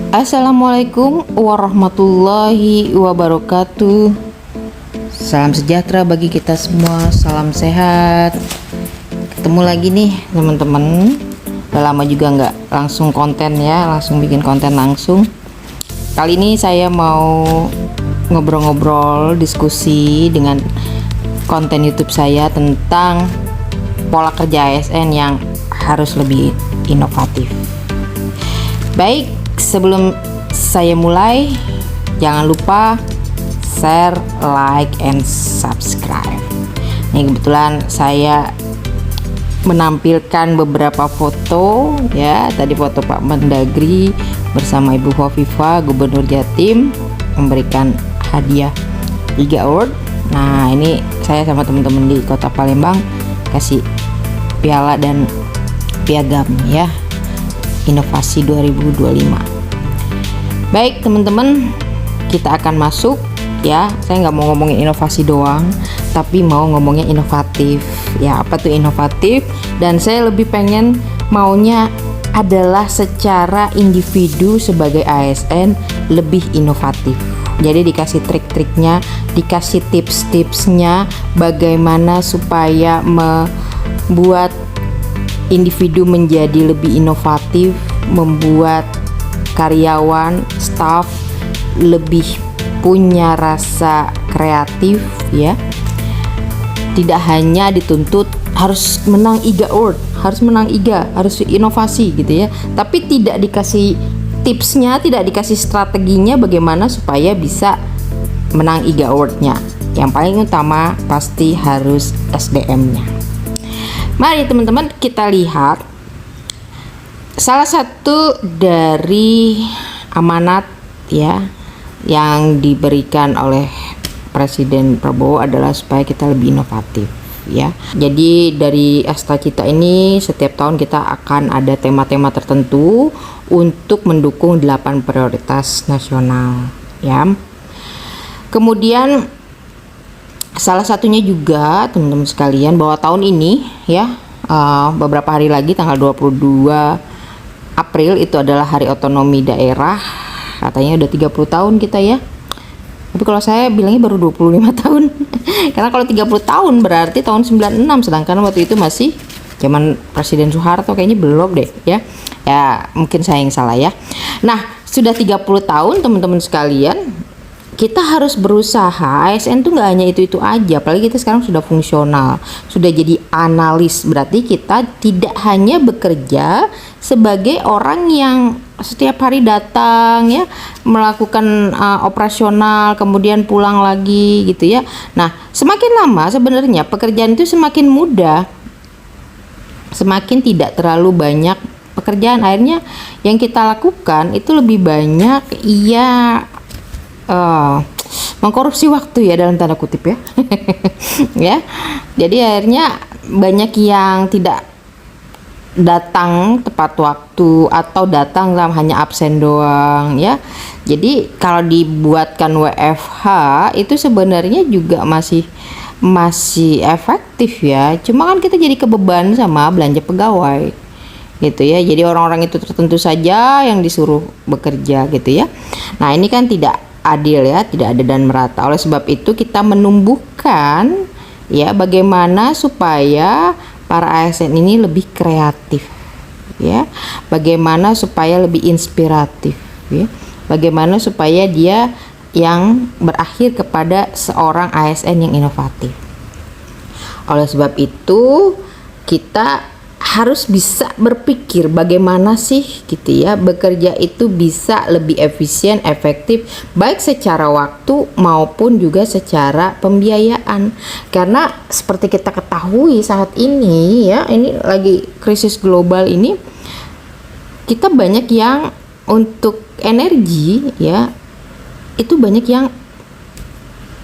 Assalamualaikum warahmatullahi wabarakatuh. Salam sejahtera bagi kita semua, salam sehat. Ketemu lagi nih teman-teman. Udah lama juga nggak langsung konten ya, langsung bikin konten langsung. Kali ini saya mau ngobrol-ngobrol, diskusi dengan konten YouTube saya tentang pola kerja ASN yang harus lebih inovatif. Baik, sebelum saya mulai, jangan lupa share, like, and subscribe. Ini kebetulan saya menampilkan beberapa foto ya. Tadi foto Pak Mendagri bersama Ibu Hovifah, Gubernur Jatim, memberikan hadiah 3 award. Nah, ini saya sama teman-teman di Kota Palembang kasih piala dan piagam ya, inovasi 2025. Baik teman-teman, kita akan masuk ya. Saya nggak mau ngomongin inovasi doang, tapi mau ngomongin inovatif ya. Apa tuh inovatif? Dan saya lebih pengen maunya adalah secara individu sebagai ASN lebih inovatif. Jadi dikasih trik-triknya, dikasih tips-tipsnya bagaimana supaya membuat individu menjadi lebih inovatif, membuat karyawan, staff lebih punya rasa kreatif ya. Tidak hanya dituntut harus menang IGA Award, harus menang IGA, harus inovasi gitu ya. Tapi tidak dikasih tipsnya, tidak dikasih strateginya bagaimana supaya bisa menang IGA Award-nya. Yang paling utama pasti harus SDM-nya. Mari teman-teman kita lihat salah satu dari amanat ya yang diberikan oleh Presiden Prabowo adalah supaya kita lebih inovatif ya. Jadi dari Asta Cita ini setiap tahun kita akan ada tema-tema tertentu untuk mendukung 8 prioritas nasional ya. Kemudian salah satunya juga teman-teman sekalian bahwa tahun ini ya, beberapa hari lagi tanggal 22 April itu adalah Hari Otonomi Daerah. Katanya udah 30 tahun kita ya. Tapi kalau saya bilangnya baru 25 tahun. Karena kalau 30 tahun berarti tahun 96, sedangkan waktu itu masih zaman Presiden Soeharto, kayaknya belum deh ya. Ya, mungkin saya yang salah ya. Nah, sudah 30 tahun teman-teman sekalian, kita harus berusaha. ASN tuh nggak hanya itu aja, apalagi kita sekarang sudah fungsional, sudah jadi analis. Berarti kita tidak hanya bekerja sebagai orang yang setiap hari datang ya, melakukan operasional kemudian pulang lagi gitu ya. Nah, semakin lama sebenarnya pekerjaan itu semakin mudah, semakin tidak terlalu banyak pekerjaan. Akhirnya yang kita lakukan itu lebih banyak ya mengkorupsi waktu ya, dalam tanda kutip ya. Ya, jadi akhirnya banyak yang tidak datang tepat waktu atau datang hanya absen doang ya. Jadi kalau dibuatkan WFH itu sebenarnya juga masih efektif ya. Cuma kan kita jadi kebeban sama belanja pegawai gitu ya. Jadi orang-orang itu tertentu saja yang disuruh bekerja gitu ya. Nah, ini kan tidak adil ya, tidak adil dan merata. Oleh sebab itu kita menumbuhkan ya bagaimana supaya para ASN ini lebih kreatif ya, bagaimana supaya lebih inspiratif ya, bagaimana supaya dia yang berakhir kepada seorang ASN yang inovatif. Oleh sebab itu kita harus bisa berpikir bagaimana sih gitu ya bekerja itu bisa lebih efisien, efektif, baik secara waktu maupun juga secara pembiayaan. Karena seperti kita ketahui saat ini ya, ini lagi krisis global ini, kita banyak yang untuk energi ya itu banyak yang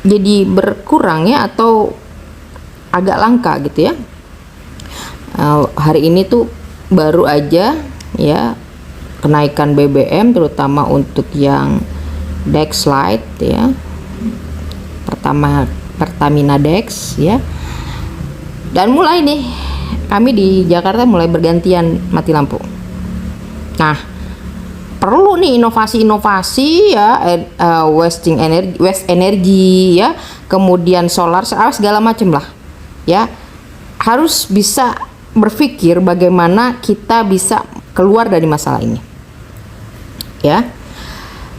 jadi berkurang ya atau agak langka gitu ya. Hari ini tuh baru aja ya kenaikan BBM terutama untuk yang Dex Lite ya, Pertamina Dex ya. Dan mulai nih kami di Jakarta mulai bergantian mati lampu. Nah, perlu nih inovasi-inovasi ya, waste energy ya, kemudian solar segala macam lah ya. Harus bisa berpikir bagaimana kita bisa keluar dari masalah ini ya.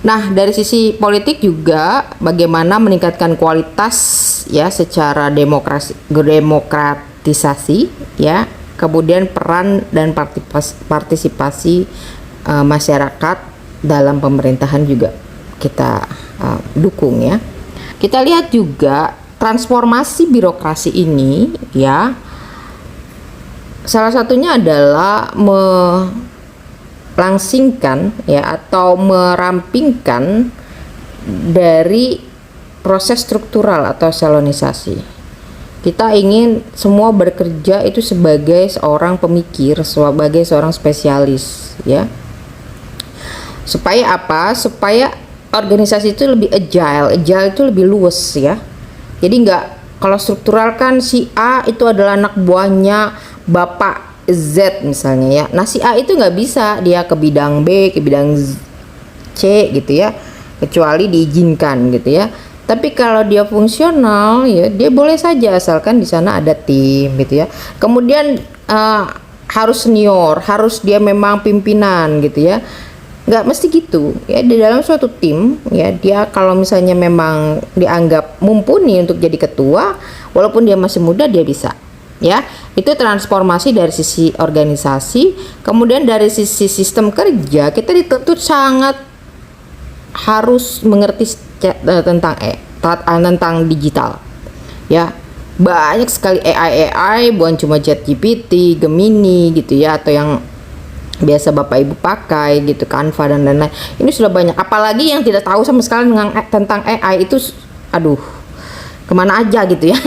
Nah, dari sisi politik juga bagaimana meningkatkan kualitas ya secara demokratisasi ya, kemudian peran dan partisipasi masyarakat dalam pemerintahan juga kita dukung ya. Kita lihat juga transformasi birokrasi ini ya, salah satunya adalah melangsingkan ya atau merampingkan dari proses struktural atau selonisasi. Kita ingin semua bekerja itu sebagai seorang pemikir, sebagai seorang spesialis ya. Supaya apa? Supaya organisasi itu lebih agile itu lebih luas ya. Jadi kalau struktural kan si A itu adalah anak buahnya Bapak Z misalnya ya. Nah si A itu nggak bisa dia ke bidang B, ke bidang C gitu ya, kecuali diizinkan gitu ya. Tapi kalau dia fungsional ya dia boleh saja asalkan di sana ada tim gitu ya. Kemudian harus senior, harus dia memang pimpinan gitu ya. Nggak mesti gitu ya, di dalam suatu tim ya, dia kalau misalnya memang dianggap mumpuni untuk jadi ketua, walaupun dia masih muda dia bisa ya. Itu transformasi dari sisi organisasi. Kemudian dari sisi sistem kerja kita dituntut sangat harus mengerti tentang digital ya. Banyak sekali AI bukan cuma ChatGPT, Gemini gitu ya, atau yang biasa Bapak Ibu pakai gitu, Canva dan lain-lain. Ini sudah banyak. Apalagi yang tidak tahu sama sekali tentang AI itu, aduh, kemana aja gitu ya.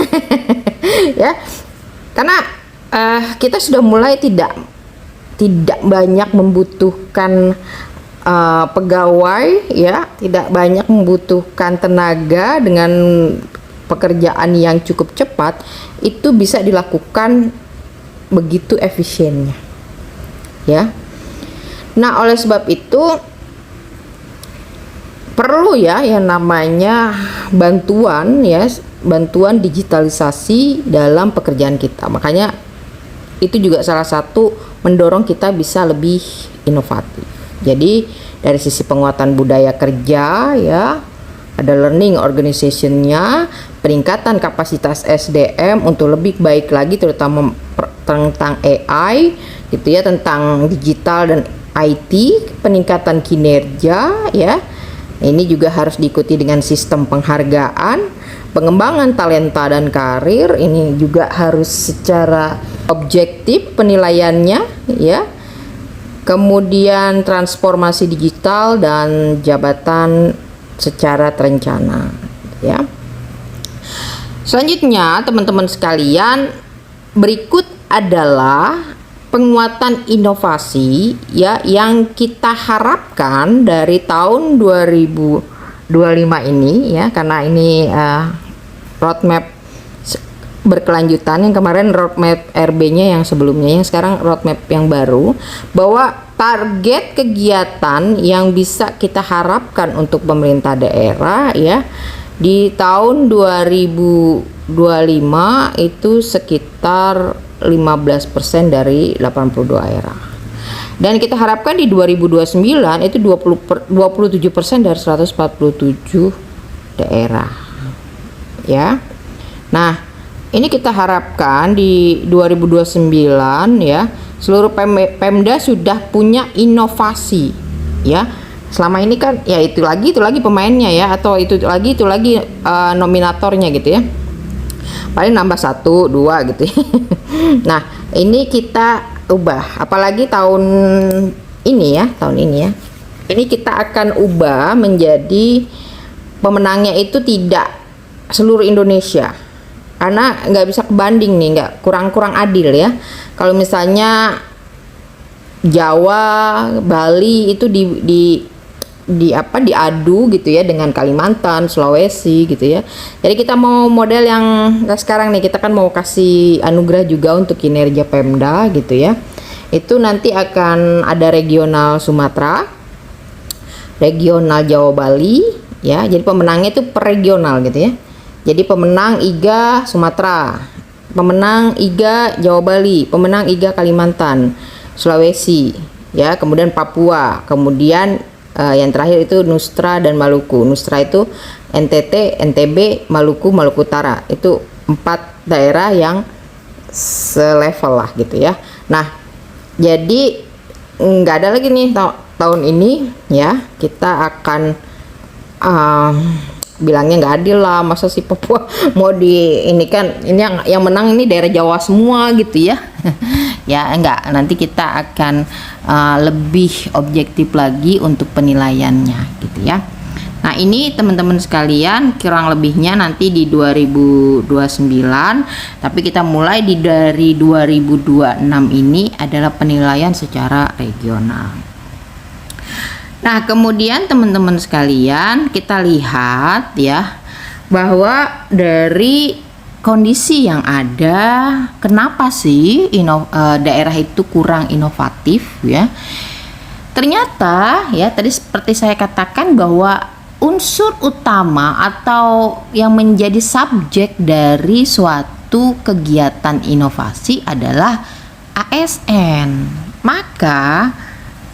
Ya, karena kita sudah mulai tidak banyak membutuhkan pegawai ya, tidak banyak membutuhkan tenaga. Dengan pekerjaan yang cukup cepat itu bisa dilakukan begitu efisiennya ya. Nah, oleh sebab itu perlu ya yang namanya bantuan digitalisasi dalam pekerjaan kita. Makanya itu juga salah satu mendorong kita bisa lebih inovatif. Jadi dari sisi penguatan budaya kerja ya, ada learning organization-nya, peningkatan kapasitas SDM untuk lebih baik lagi, terutama tentang AI gitu ya, tentang digital dan IT, peningkatan kinerja ya. Ini juga harus diikuti dengan sistem penghargaan, pengembangan talenta dan karir. Ini juga harus secara objektif penilaiannya ya. Kemudian transformasi digital dan jabatan secara terencana ya. Selanjutnya teman-teman sekalian, berikut adalah penguatan inovasi ya yang kita harapkan dari tahun 2025 ini ya, karena ini roadmap berkelanjutan. Yang kemarin roadmap RB-nya yang sebelumnya, yang sekarang roadmap yang baru, bahwa target kegiatan yang bisa kita harapkan untuk pemerintah daerah ya di tahun 2025 itu sekitar 15% dari 82 daerah. Dan kita harapkan di 2029 itu 27% dari 147 daerah. Ya. Nah, ini kita harapkan di 2029 ya, seluruh Pemda sudah punya inovasi ya. Selama ini kan ya itu lagi pemainnya ya, atau itu lagi nominatornya gitu ya. Paling nambah 1, 2 gitu ya. Nah, ini kita ubah, apalagi tahun ini ya. Ini kita akan ubah menjadi pemenangnya itu tidak seluruh Indonesia. Karena nggak bisa kebanding nih, nggak, kurang adil ya. Kalau misalnya Jawa, Bali itu diadu gitu ya dengan Kalimantan, Sulawesi gitu ya. Jadi kita mau model yang sekarang nih, kita kan mau kasih anugerah juga untuk kinerja Pemda gitu ya. Itu nanti akan ada regional Sumatera regional Jawa Bali ya. Jadi pemenangnya itu per regional gitu ya. Jadi pemenang IGA Sumatera, pemenang IGA Jawa Bali, pemenang IGA Kalimantan, Sulawesi ya, kemudian Papua, kemudian yang terakhir itu Nusra dan Maluku. Nusra itu NTT, NTB, Maluku, Maluku Utara. Itu 4 daerah yang selevel lah gitu ya. Nah, jadi nggak ada lagi nih tahun ini ya, kita akan bilangnya nggak adil lah, masa si Papua mau di ini kan, ini yang menang ini daerah Jawa semua gitu ya. Ya enggak, nanti kita akan lebih objektif lagi untuk penilaiannya gitu ya. Nah ini teman-teman sekalian kurang lebihnya nanti di 2029, tapi kita mulai dari 2026 ini adalah penilaian secara regional. Nah kemudian teman-teman sekalian kita lihat ya, bahwa dari kondisi yang ada, kenapa sih daerah itu kurang inovatif ya? Ternyata ya tadi seperti saya katakan bahwa unsur utama atau yang menjadi subjek dari suatu kegiatan inovasi adalah ASN. Maka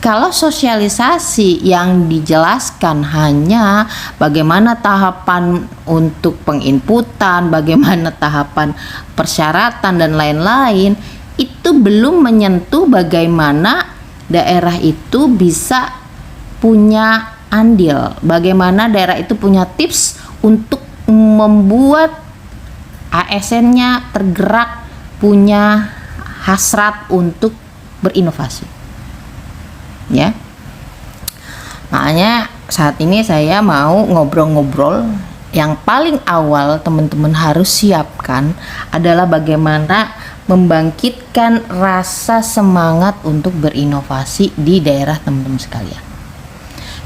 kalau sosialisasi yang dijelaskan hanya bagaimana tahapan untuk penginputan, bagaimana tahapan persyaratan dan lain-lain, itu belum menyentuh bagaimana daerah itu bisa punya andil, bagaimana daerah itu punya tips untuk membuat ASN-nya tergerak, punya hasrat untuk berinovasi. Ya, makanya saat ini saya mau ngobrol-ngobrol. Yang paling awal teman-teman harus siapkan adalah bagaimana membangkitkan rasa semangat untuk berinovasi di daerah teman-teman sekalian.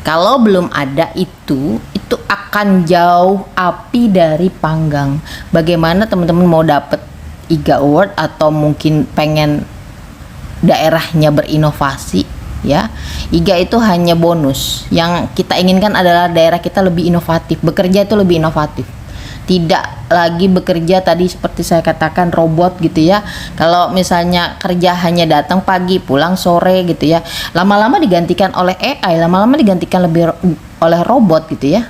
Kalau belum ada itu akan jauh api dari panggang. Bagaimana teman-teman mau dapet IGA Award atau mungkin pengen daerahnya berinovasi ya, IGA itu hanya bonus. Yang kita inginkan adalah daerah kita lebih inovatif, bekerja itu lebih inovatif, tidak lagi bekerja tadi seperti saya katakan robot gitu ya. Kalau misalnya kerja hanya datang pagi pulang sore gitu ya, lama-lama digantikan oleh AI, lama-lama digantikan lebih oleh robot gitu ya.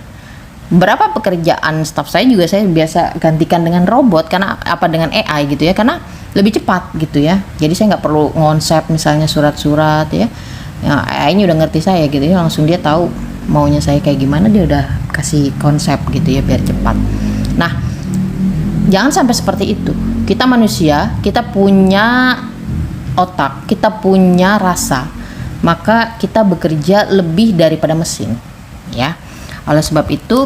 Berapa pekerjaan staff saya juga saya biasa gantikan dengan robot, karena apa, dengan AI gitu ya, karena lebih cepat gitu ya. Jadi saya nggak perlu ngonsep misalnya surat-surat ya. Ya, AI-nya udah ngerti saya gitu ya, langsung dia tahu maunya saya kayak gimana, dia udah kasih konsep gitu ya biar cepat. Nah, jangan sampai seperti itu. Kita manusia, kita punya otak, kita punya rasa, maka kita bekerja lebih daripada mesin ya. Oleh sebab itu,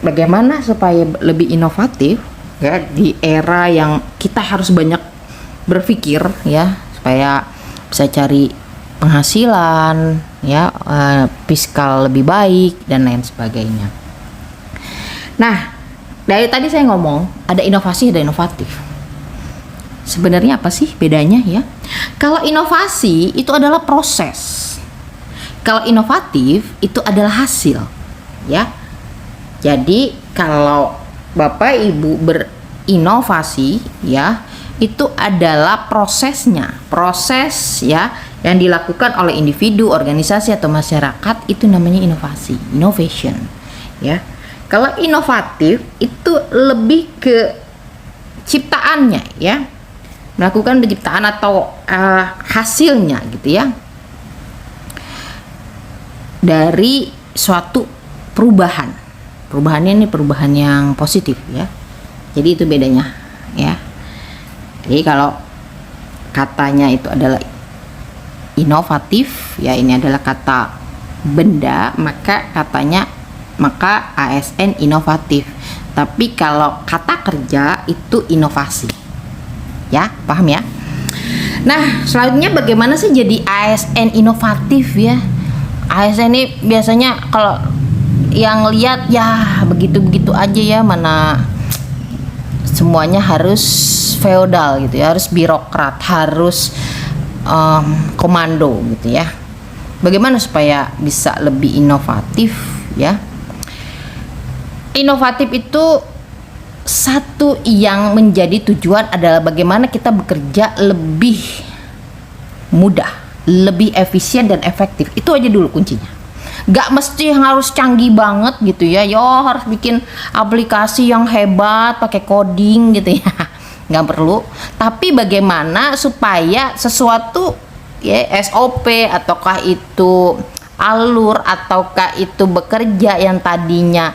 bagaimana supaya lebih inovatif ya di era yang kita harus banyak berpikir ya, supaya bisa cari penghasilan ya, fiskal lebih baik dan lain sebagainya. Nah, dari tadi saya ngomong ada inovasi, ada inovatif. Sebenarnya apa sih bedanya ya? Kalau inovasi itu adalah proses, kalau inovatif itu adalah hasil ya. Jadi kalau Bapak Ibu berinovasi ya, itu adalah prosesnya, proses ya yang dilakukan oleh individu, organisasi atau masyarakat, itu namanya inovasi, innovation ya. Kalau inovatif itu lebih ke ciptaannya ya, melakukan penciptaan atau hasilnya gitu ya, dari suatu perubahan. Perubahannya ini perubahan yang positif ya. Jadi itu bedanya ya. Jadi kalau katanya itu adalah inovatif ya, ini adalah kata benda, maka ASN inovatif. Tapi kalau kata kerja itu inovasi ya, paham ya? Nah selanjutnya bagaimana sih jadi ASN inovatif ya? ASN ini biasanya kalau yang lihat ya begitu-begitu aja ya, mana semuanya harus feodal gitu ya, harus birokrat, harus komando gitu ya. Bagaimana supaya bisa lebih inovatif ya? Inovatif itu satu yang menjadi tujuan adalah bagaimana kita bekerja lebih mudah, lebih efisien dan efektif. Itu aja dulu kuncinya. Gak mesti yang harus canggih banget gitu ya. Yo harus bikin aplikasi yang hebat pakai coding gitu ya. Gak perlu. Tapi bagaimana supaya sesuatu ya SOP ataukah itu alur ataukah itu bekerja yang tadinya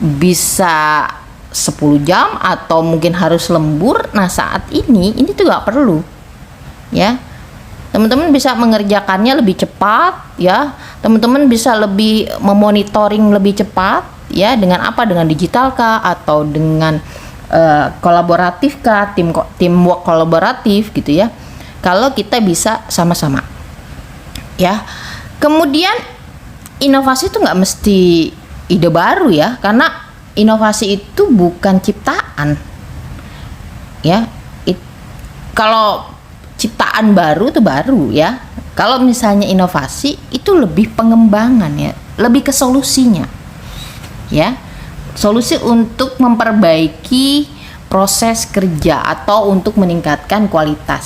bisa 10 jam atau mungkin harus lembur. Nah saat ini tuh gak perlu ya. Teman-teman bisa mengerjakannya lebih cepat ya. Teman-teman bisa lebih memonitoring lebih cepat ya. Dengan apa? Dengan digital kah atau dengan kolaboratif kah, teamwork kolaboratif gitu ya. Kalau kita bisa sama-sama ya. Kemudian inovasi itu nggak mesti ide baru ya, karena inovasi itu bukan ciptaan ya. Kalau ciptaan baru itu baru ya. Kalau misalnya inovasi itu lebih pengembangan ya, lebih ke solusinya ya. Solusi untuk memperbaiki proses kerja atau untuk meningkatkan kualitas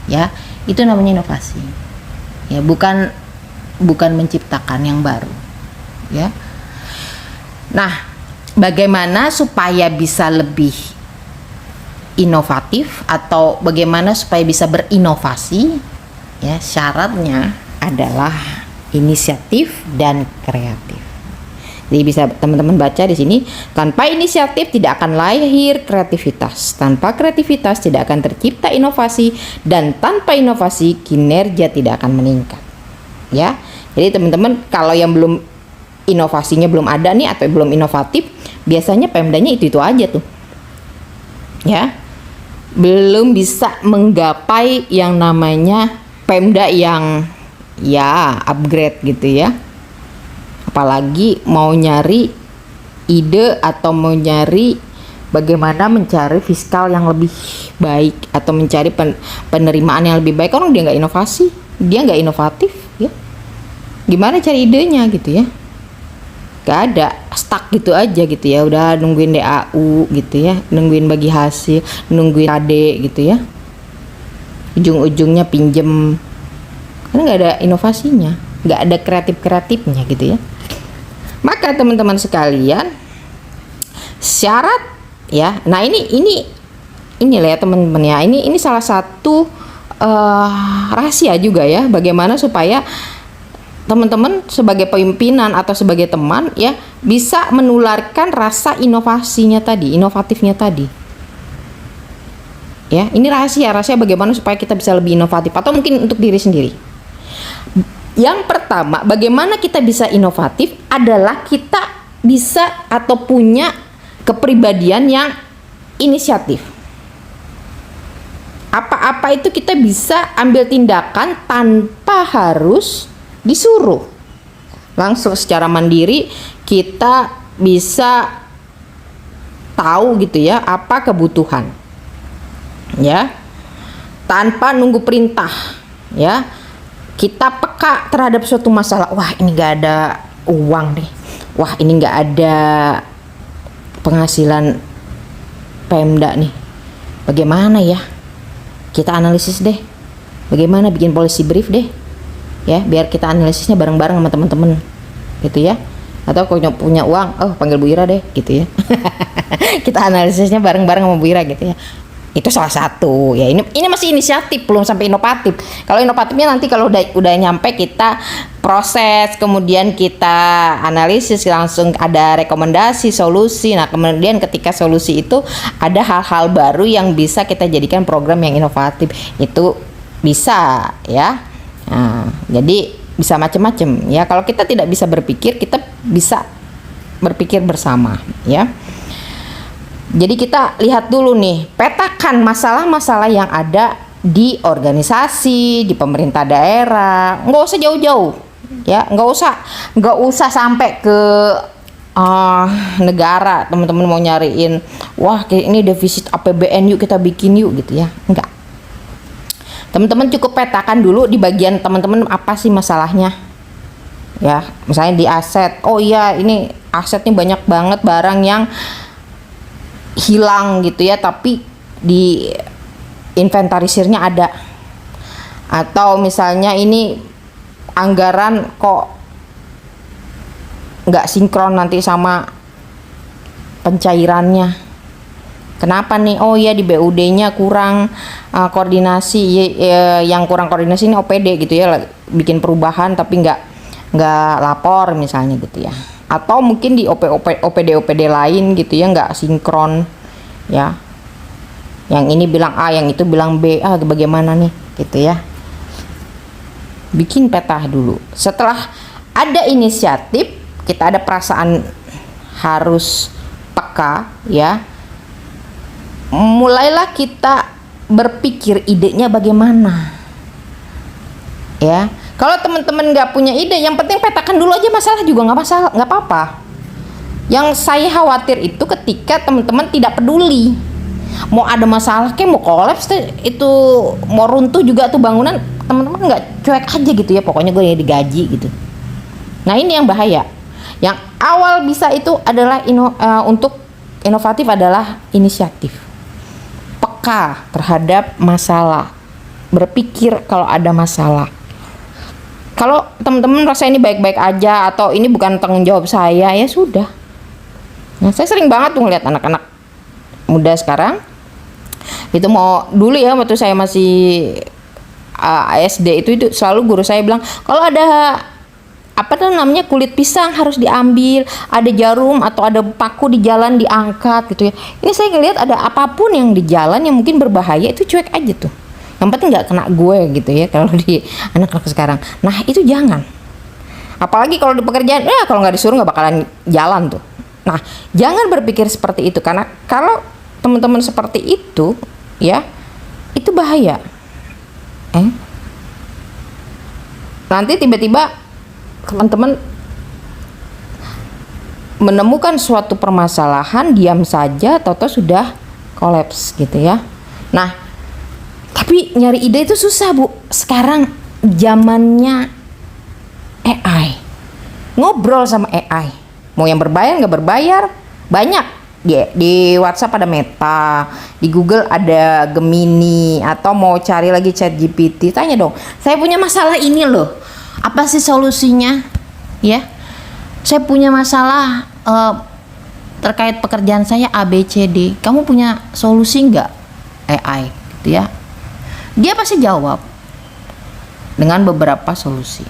ya, itu namanya inovasi ya, bukan menciptakan yang baru ya. Nah, bagaimana supaya bisa lebih inovatif atau bagaimana supaya bisa berinovasi ya, syaratnya adalah inisiatif dan kreatif. Jadi bisa teman-teman baca di sini, tanpa inisiatif tidak akan lahir kreativitas, tanpa kreativitas tidak akan tercipta inovasi, dan tanpa inovasi kinerja tidak akan meningkat. Ya, jadi teman-teman kalau yang belum inovasinya belum ada nih atau belum inovatif, biasanya Pemdanya itu aja tuh. Ya, belum bisa menggapai yang namanya Pemda yang ya upgrade gitu ya. Apalagi mau nyari ide atau mau nyari bagaimana mencari fiskal yang lebih baik atau mencari penerimaan yang lebih baik, orang dia nggak inovasi, dia nggak inovatif ya. Gimana cari idenya gitu ya? Gak ada, stuck gitu aja gitu ya. Udah nungguin DAU gitu ya, nungguin bagi hasil, nungguin KD gitu ya. Ujung-ujungnya pinjem, karena nggak ada inovasinya, nggak ada kreatifnya gitu ya. Maka teman-teman sekalian, syarat ya. Nah inilah ya teman-teman ya. Ini salah satu rahasia juga ya. Bagaimana supaya teman-teman sebagai pimpinan atau sebagai teman ya bisa menularkan rasa inovasinya tadi, inovatifnya tadi. Ya, ini rahasia bagaimana supaya kita bisa lebih inovatif atau mungkin untuk diri sendiri. Yang pertama, bagaimana kita bisa inovatif adalah kita bisa atau punya kepribadian yang inisiatif. Apa-apa itu kita bisa ambil tindakan tanpa harus disuruh. Langsung secara mandiri kita bisa tahu gitu ya apa kebutuhan. Ya. Tanpa nunggu perintah, ya. Kita peka terhadap suatu masalah. Wah, ini gak ada uang deh. Wah, ini gak ada penghasilan Pemda nih. Bagaimana ya? Kita analisis deh. Bagaimana bikin policy brief deh. Ya, biar kita analisisnya bareng-bareng sama teman-teman. Gitu ya. Atau kalau punya uang, oh panggil Bu Ira deh, gitu ya. Kita analisisnya bareng-bareng sama Bu Ira gitu ya. Itu salah satu ya. Ini masih inisiatif, belum sampai inovatif. Kalau inovatifnya nanti kalau udah nyampe kita proses, kemudian kita analisis, langsung ada rekomendasi solusi. Nah, kemudian ketika solusi itu ada hal-hal baru yang bisa kita jadikan program yang inovatif. Itu bisa ya. Nah, jadi bisa macam-macam ya. Kalau kita tidak bisa berpikir, kita bisa berpikir bersama ya. Jadi kita lihat dulu nih, petakan masalah-masalah yang ada di organisasi, di pemerintah daerah. Nggak usah jauh-jauh, ya, nggak usah sampai ke negara. Teman-teman mau nyariin, wah ini defisit APBN yuk kita bikin yuk gitu ya, enggak. Teman-teman cukup petakan dulu di bagian teman-teman apa sih masalahnya. ya. Misalnya di aset, oh iya ini asetnya banyak banget barang yang hilang gitu ya, tapi di inventarisirnya ada. Atau misalnya ini anggaran kok nggak sinkron nanti sama pencairannya. Kenapa nih? Oh ya, di BUD-nya kurang koordinasi. Yang kurang koordinasi ini OPD gitu ya, bikin perubahan tapi nggak lapor misalnya gitu ya. Atau mungkin di OPD lain gitu ya, nggak sinkron ya. Yang ini bilang A, yang itu bilang B. Bagaimana nih gitu ya. Bikin peta dulu. Setelah ada inisiatif, kita ada perasaan harus peka ya. Mulailah kita berpikir idenya bagaimana ya. Kalau teman-teman nggak punya ide, yang penting petakan dulu aja, masalah juga nggak masalah, nggak apa-apa. Yang saya khawatir itu ketika teman-teman tidak peduli, mau ada masalah kayak mau kolaps itu, mau runtuh juga tuh bangunan, teman-teman nggak cuek aja gitu ya, pokoknya gue digaji gitu. Nah ini yang bahaya. Yang awal bisa itu adalah untuk inovatif adalah inisiatif, peka terhadap masalah, berpikir kalau ada masalah. Kalau teman-teman rasa ini baik-baik aja atau ini bukan tanggung jawab saya, ya sudah. Nah, saya sering banget tuh ngeliat anak-anak muda sekarang itu, mau dulu ya waktu saya masih SD itu selalu guru saya bilang kalau ada apa tuh namanya kulit pisang harus diambil, ada jarum atau ada paku di jalan diangkat gitu ya. Ini saya ngeliat ada apapun yang di jalan yang mungkin berbahaya itu cuek aja tuh. Yang penting nggak kena gue gitu ya kalau di anak-anak sekarang. Nah itu jangan. Apalagi kalau di pekerjaan, kalau nggak disuruh nggak bakalan jalan tuh. Nah jangan berpikir seperti itu, karena kalau teman-teman seperti itu ya, itu bahaya. Nanti tiba-tiba teman-teman menemukan suatu permasalahan, diam saja, toto sudah kolaps gitu ya. Nah tapi nyari ide itu susah Bu. Sekarang zamannya AI, ngobrol sama AI, mau yang berbayar nggak berbayar banyak. Di WhatsApp ada Meta, di Google ada Gemini, atau mau cari lagi ChatGPT, tanya dong, saya punya masalah ini loh, apa sih solusinya ya. Saya punya masalah terkait pekerjaan saya ABCD, kamu punya solusi nggak? AI gitu ya. Dia pasti jawab dengan beberapa solusi.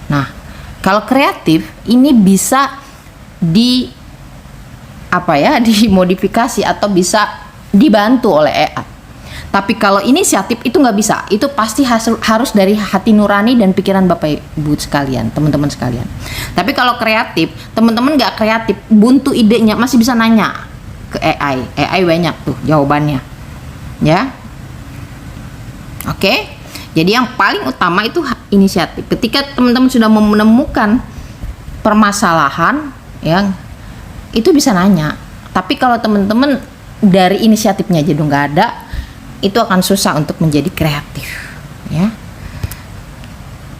Nah, kalau kreatif ini bisa dimodifikasi atau bisa dibantu oleh AI. Tapi kalau inisiatif itu nggak bisa. Itu pasti harus dari hati nurani dan pikiran Bapak Ibu sekalian, teman-teman sekalian. Tapi kalau kreatif, teman-teman nggak kreatif, buntu idenya masih bisa nanya ke AI. AI banyak tuh jawabannya, ya. Oke, jadi yang paling utama itu inisiatif. Ketika teman-teman sudah menemukan permasalahan, ya, itu bisa nanya. Tapi kalau teman-teman dari inisiatifnya aja nggak ada, itu akan susah untuk menjadi kreatif, ya.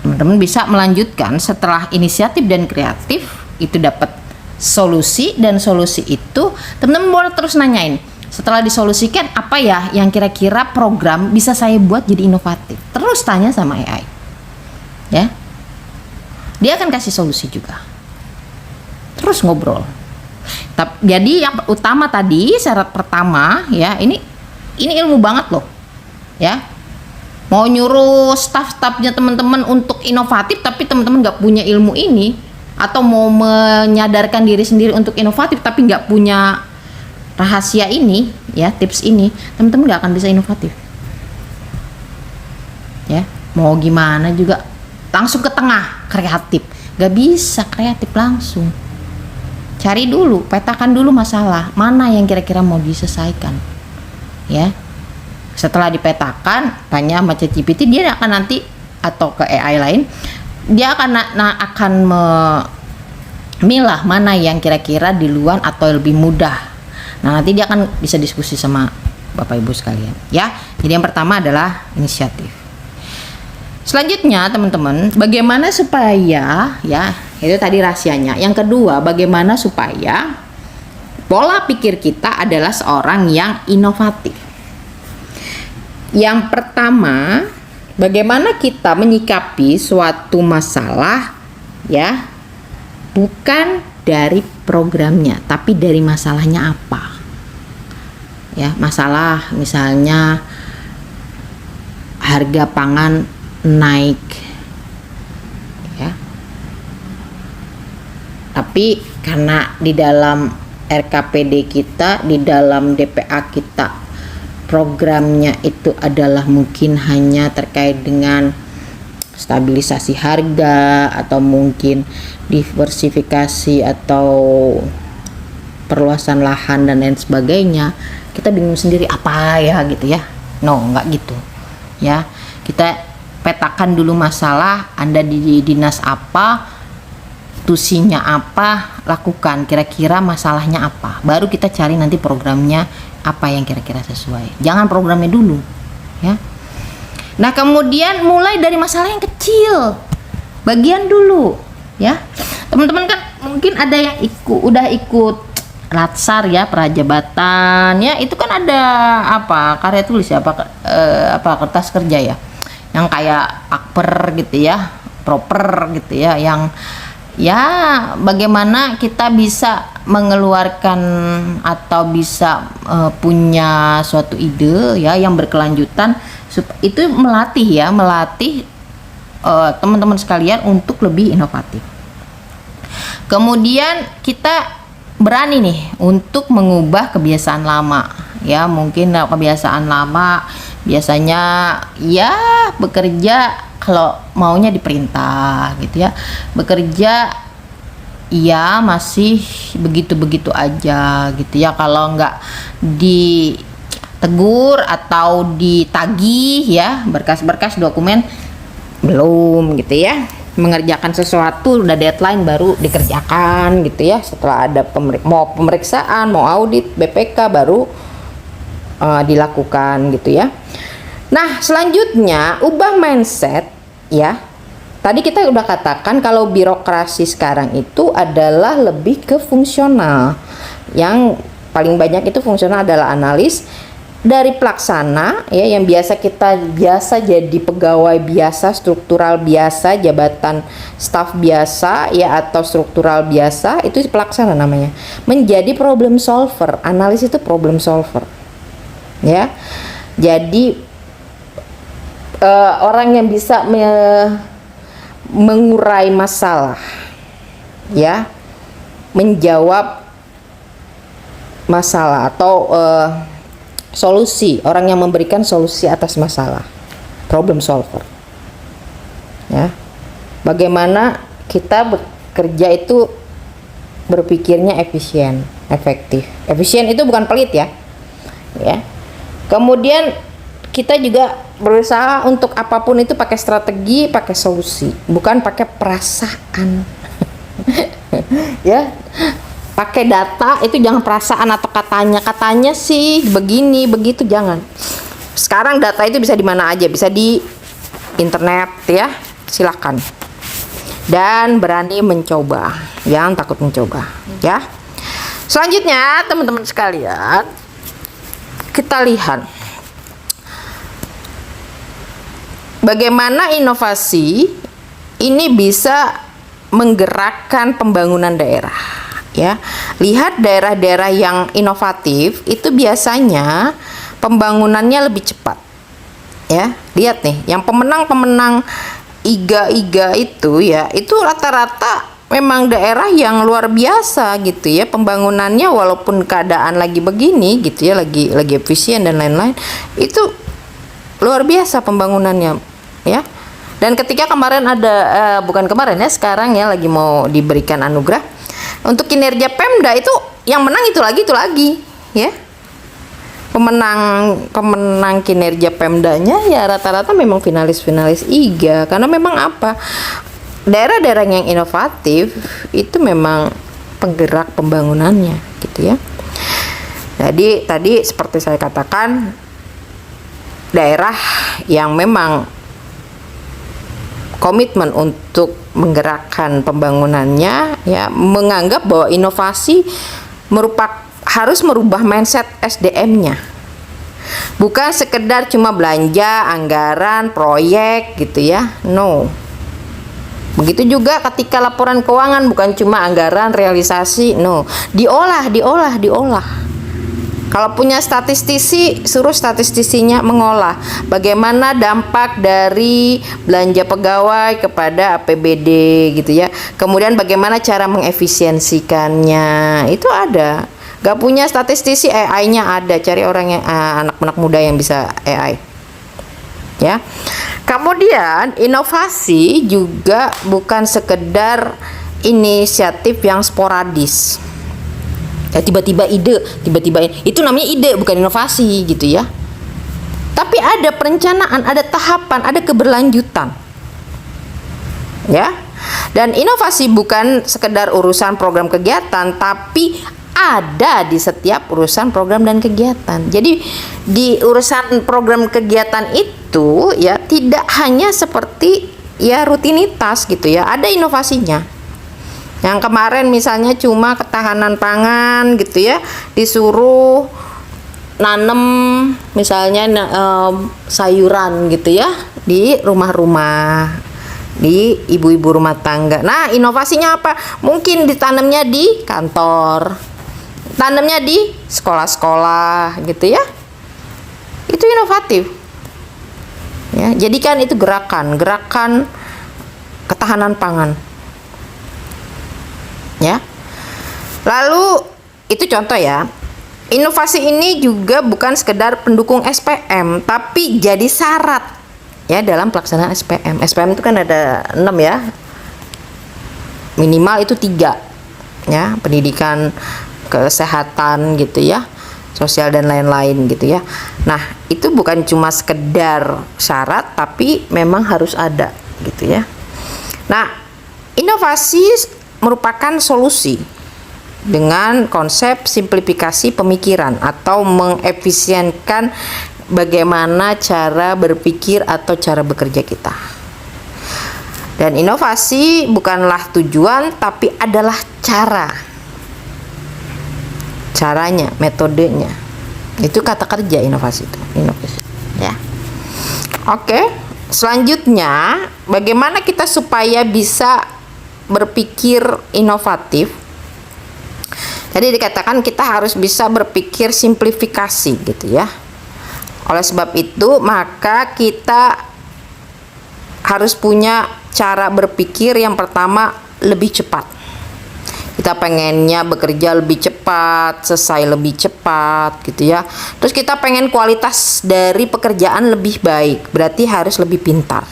Teman-teman bisa melanjutkan setelah inisiatif dan kreatif itu dapat solusi, dan solusi itu teman-teman boleh terus nanyain. Setelah disolusikan, apa ya yang kira-kira program bisa saya buat jadi inovatif? Terus tanya sama AI, ya. Dia akan kasih solusi juga. Terus ngobrol. Jadi yang utama tadi, syarat pertama ya, ini ilmu banget loh, ya. Mau nyuruh staff-staffnya teman-teman untuk inovatif, tapi teman-teman nggak punya ilmu ini, atau mau menyadarkan diri sendiri untuk inovatif tapi nggak punya rahasia ini, ya, tips ini, teman-teman nggak akan bisa inovatif, ya. Mau gimana juga langsung ke tengah kreatif, nggak bisa kreatif langsung. Cari dulu, petakan dulu masalah mana yang kira-kira mau diselesaikan, ya. Setelah dipetakan, tanya sama ChatGPT, dia akan nanti, atau ke AI lain, dia akan memilah mana yang kira-kira di luar atau lebih mudah. Nah, nanti dia akan bisa diskusi sama Bapak Ibu sekalian, ya. Jadi yang pertama adalah inisiatif. Selanjutnya teman-teman, bagaimana supaya ya itu tadi rahasianya. Yang kedua, bagaimana supaya pola pikir kita adalah seorang yang inovatif. Yang pertama, bagaimana kita menyikapi suatu masalah ya, bukan dari programnya, tapi dari masalahnya apa. Ya, masalah misalnya harga pangan naik ya. Tapi karena di dalam RKPD kita, di dalam DPA kita, programnya itu adalah mungkin hanya terkait dengan stabilisasi harga atau mungkin diversifikasi atau perluasan lahan dan lain sebagainya, kita bingung sendiri apa ya gitu ya. No, nggak gitu ya. Kita petakan dulu masalah, Anda di dinas apa, tusinya apa, lakukan kira-kira masalahnya apa, baru kita cari nanti programnya apa yang kira-kira sesuai. Jangan programnya dulu ya. Nah kemudian mulai dari masalah yang kecil, bagian dulu ya. Teman-teman kan mungkin ada yang udah ikut latsar ya, prajabatan ya, itu kan ada apa, karya tulis ya, apa kertas kerja ya, yang kayak akper gitu ya, proper gitu ya, yang ya bagaimana kita bisa mengeluarkan atau bisa punya suatu ide ya yang berkelanjutan, itu melatih teman-teman sekalian untuk lebih inovatif. Kemudian kita berani nih untuk mengubah kebiasaan lama ya. Mungkin kebiasaan lama biasanya ya bekerja kalau maunya diperintah gitu ya, bekerja ya masih begitu-begitu aja gitu ya, kalau nggak ditegur atau ditagih ya berkas-berkas dokumen belum gitu ya, mengerjakan sesuatu udah deadline baru dikerjakan gitu ya, setelah ada mau pemeriksaan, mau audit BPK baru dilakukan gitu ya. Nah selanjutnya ubah mindset ya. Tadi kita udah katakan kalau birokrasi sekarang itu adalah lebih ke fungsional. Yang paling banyak itu fungsional adalah analis dari pelaksana ya, yang biasa jadi pegawai biasa, struktural biasa, jabatan staf biasa ya, atau struktural biasa, itu pelaksana namanya, menjadi problem solver. Analis itu problem solver ya. Jadi orang yang bisa mengurai masalah ya, menjawab masalah atau solusi, orang yang memberikan solusi atas masalah, problem solver ya. Bagaimana kita bekerja itu berpikirnya efisien, efektif. Efisien itu bukan pelit ya. Kemudian kita juga berusaha untuk apapun itu pakai strategi, pakai solusi, bukan pakai perasaan. Ya, pakai data itu jangan perasaan atau katanya sih begini begitu, jangan. Sekarang data itu bisa di mana aja, bisa di internet ya, silakan. Dan berani mencoba, jangan takut mencoba ya. Selanjutnya teman-teman sekalian, kita lihat bagaimana inovasi ini bisa menggerakkan pembangunan daerah ya. Lihat daerah-daerah yang inovatif itu biasanya pembangunannya lebih cepat ya. Lihat nih, yang pemenang IGA itu ya, itu rata-rata memang daerah yang luar biasa gitu ya pembangunannya, walaupun keadaan lagi begini gitu ya, lagi efisien dan lain-lain, itu luar biasa pembangunannya ya. Dan ketika kemarin ada bukan kemarin ya, sekarang ya lagi mau diberikan anugerah untuk kinerja Pemda, itu yang menang itu lagi ya. Pemenang kinerja Pemdanya ya rata-rata memang finalis IGA, karena memang apa, daerah-daerah yang inovatif itu memang penggerak pembangunannya gitu ya. Jadi tadi seperti saya katakan, daerah yang memang komitmen untuk menggerakkan pembangunannya, ya, menganggap bahwa inovasi harus merubah mindset SDM-nya. Bukan sekedar cuma belanja, anggaran, proyek gitu ya. No. Begitu juga ketika laporan keuangan, bukan cuma anggaran, realisasi, no. Diolah. Kalau punya statistisi, suruh statistisinya mengolah bagaimana dampak dari belanja pegawai kepada APBD gitu ya. Kemudian bagaimana cara mengefisiensikannya, itu ada. Gak punya statistisi, AI-nya ada. Cari orang yang anak-anak muda yang bisa AI. Ya. Kemudian inovasi juga bukan sekedar inisiatif yang sporadis. Ya, tiba-tiba ide, itu namanya ide, bukan inovasi gitu ya. Tapi ada perencanaan, ada tahapan, ada keberlanjutan. Ya. Dan inovasi bukan sekedar urusan program kegiatan, tapi ada di setiap urusan program dan kegiatan. Jadi di urusan program kegiatan itu ya tidak hanya seperti ya rutinitas gitu ya, ada inovasinya. Yang kemarin misalnya cuma ketahanan pangan gitu ya, disuruh nanem misalnya sayuran gitu ya di rumah-rumah, di ibu-ibu rumah tangga. Nah, inovasinya apa? Mungkin ditanamnya di kantor, tanamnya di sekolah-sekolah gitu ya. Itu inovatif. Ya, jadikan itu gerakan ketahanan pangan. Ya. Lalu itu contoh ya. Inovasi ini juga bukan sekedar pendukung SPM, tapi jadi syarat ya dalam pelaksanaan SPM. SPM itu kan ada 6 ya. Minimal itu 3. Ya, pendidikan, kesehatan gitu ya, sosial dan lain-lain gitu ya. Nah, itu bukan cuma sekedar syarat, tapi memang harus ada gitu ya. Nah, inovasi merupakan solusi dengan konsep simplifikasi pemikiran atau mengefisienkan bagaimana cara berpikir atau cara bekerja kita. Dan inovasi bukanlah tujuan, tapi adalah caranya, metodenya. Itu kata kerja inovasi itu. Inovasi. Ya. Oke. Selanjutnya, bagaimana kita supaya bisa berpikir inovatif? Jadi dikatakan kita harus bisa berpikir simplifikasi gitu ya. Oleh sebab itu, maka kita harus punya cara berpikir yang pertama lebih cepat. Kita pengennya bekerja lebih cepat, selesai lebih cepat gitu ya. Terus kita pengen kualitas dari pekerjaan lebih baik, berarti harus lebih pintar.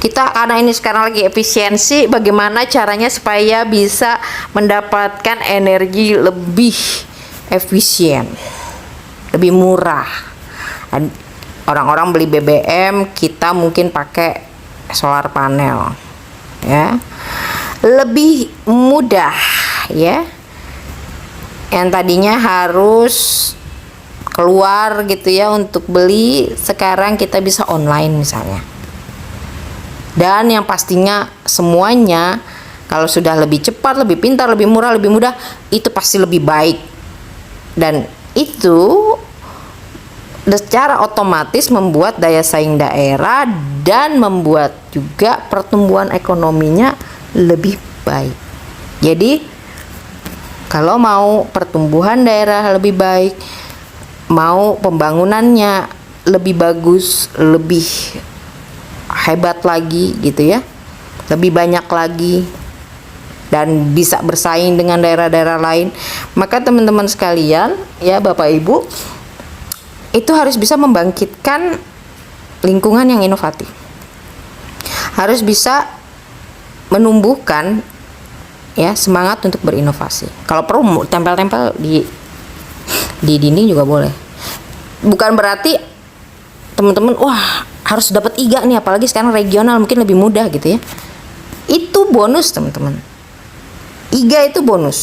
Kita karena ini sekarang lagi efisiensi, bagaimana caranya supaya bisa mendapatkan energi lebih efisien, lebih murah. Orang-orang beli BBM, kita mungkin pakai solar panel, ya, lebih mudah, ya. Yang tadinya harus keluar gitu ya untuk beli, sekarang kita bisa online misalnya. Dan yang pastinya semuanya kalau sudah lebih cepat, lebih pintar, lebih murah, lebih mudah, itu pasti lebih baik. Dan itu secara otomatis membuat daya saing daerah dan membuat juga pertumbuhan ekonominya lebih baik. Jadi kalau mau pertumbuhan daerah lebih baik, mau pembangunannya lebih bagus, lebih hebat lagi gitu ya, lebih banyak lagi dan bisa bersaing dengan daerah-daerah lain, maka teman-teman sekalian ya, Bapak Ibu, itu harus bisa membangkitkan lingkungan yang inovatif, harus bisa menumbuhkan ya semangat untuk berinovasi. Kalau perlu tempel-tempel di dinding juga boleh. Bukan berarti teman-teman wah harus dapat IGA nih, apalagi sekarang regional mungkin lebih mudah gitu ya. Itu bonus teman-teman. IGA itu bonus,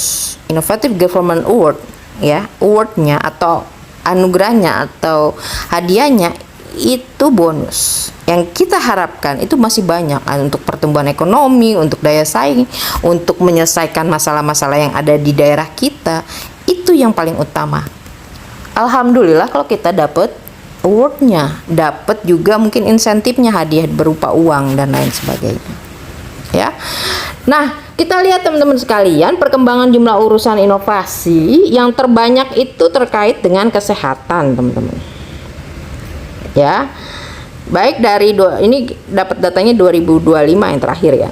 Innovative Government Award ya, awardnya atau anugerahnya atau hadiahnya itu bonus. Yang kita harapkan itu masih banyak untuk pertumbuhan ekonomi, untuk daya saing, untuk menyelesaikan masalah-masalah yang ada di daerah kita. Itu yang paling utama. Alhamdulillah kalau kita dapat awardnya, dapat juga mungkin insentifnya, hadiah berupa uang dan lain sebagainya. Ya. Nah, kita lihat teman-teman sekalian, perkembangan jumlah urusan inovasi yang terbanyak itu terkait dengan kesehatan, teman-teman. Ya. Baik dari ini dapat datanya 2025 yang terakhir ya.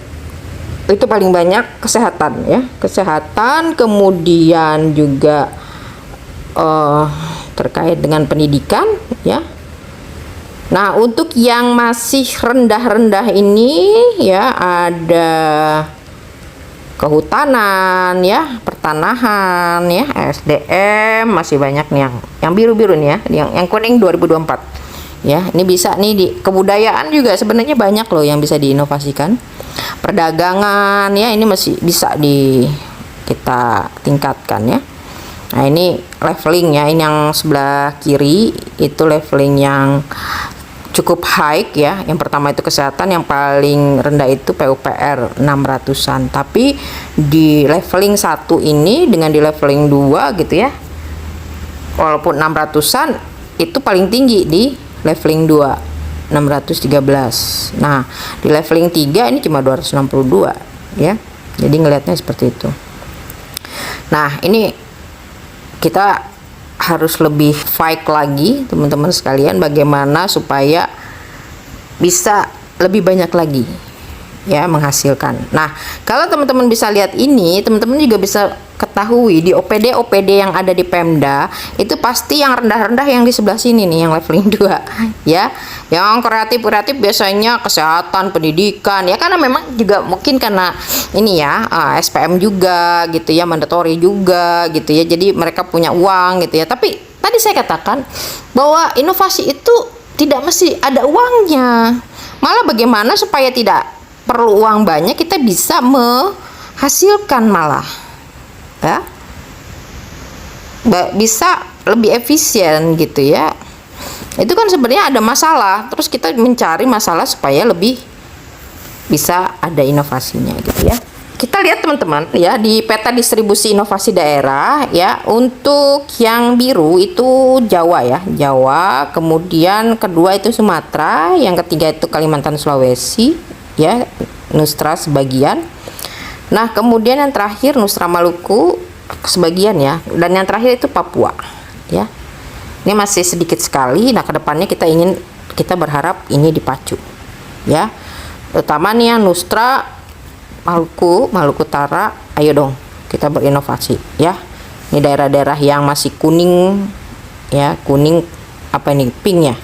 Itu paling banyak kesehatan ya. Kesehatan, kemudian juga terkait dengan pendidikan ya. Nah, untuk yang masih rendah-rendah ini ya ada kehutanan ya, pertanahan ya, SDM masih banyak nih yang biru-biru nih ya, yang kuning 2024. Ya, ini bisa nih di kebudayaan juga sebenarnya banyak loh yang bisa diinovasikan. Perdagangan ya, ini masih bisa kita tingkatkan ya. Nah, ini leveling ya, ini yang sebelah kiri itu leveling yang cukup high ya. Yang pertama itu kesehatan, yang paling rendah itu PUPR 600-an. Tapi di leveling 1 ini dengan di leveling 2 gitu ya, walaupun 600-an itu paling tinggi di leveling 2 613. Nah, di leveling 3 ini cuma 262 ya. Jadi ngelihatnya seperti itu. Nah, ini kita harus lebih fight lagi teman-teman sekalian, bagaimana supaya bisa lebih banyak lagi ya menghasilkan. Nah, kalau teman-teman bisa lihat ini, teman-teman juga bisa ketahui di OPD yang ada di Pemda itu pasti yang rendah-rendah yang di sebelah sini nih, yang leveling 2 ya. Yang kreatif biasanya kesehatan, pendidikan ya, karena memang juga mungkin karena ini ya SPM juga gitu ya, mandatory juga gitu ya, jadi mereka punya uang gitu ya. Tapi tadi saya katakan bahwa inovasi itu tidak mesti ada uangnya, malah bagaimana supaya tidak perlu uang banyak, kita bisa menghasilkan malah ya, bisa lebih efisien gitu ya. Itu kan sebenarnya ada masalah, terus kita mencari masalah supaya lebih bisa ada inovasinya gitu ya. Kita lihat teman-teman ya di peta distribusi inovasi daerah ya. Untuk yang biru itu Jawa ya, Jawa, kemudian kedua itu Sumatera, yang ketiga itu Kalimantan Sulawesi ya, Nusra sebagian. Nah, kemudian yang terakhir Nusra Maluku sebagian ya, dan yang terakhir itu Papua ya. Ini masih sedikit sekali. Nah, kedepannya kita berharap ini dipacu ya, terutama nih yang Nusra Maluku Utara. Ayo dong kita berinovasi ya. Ini daerah-daerah yang masih kuning ya, kuning apa ini, pink ya,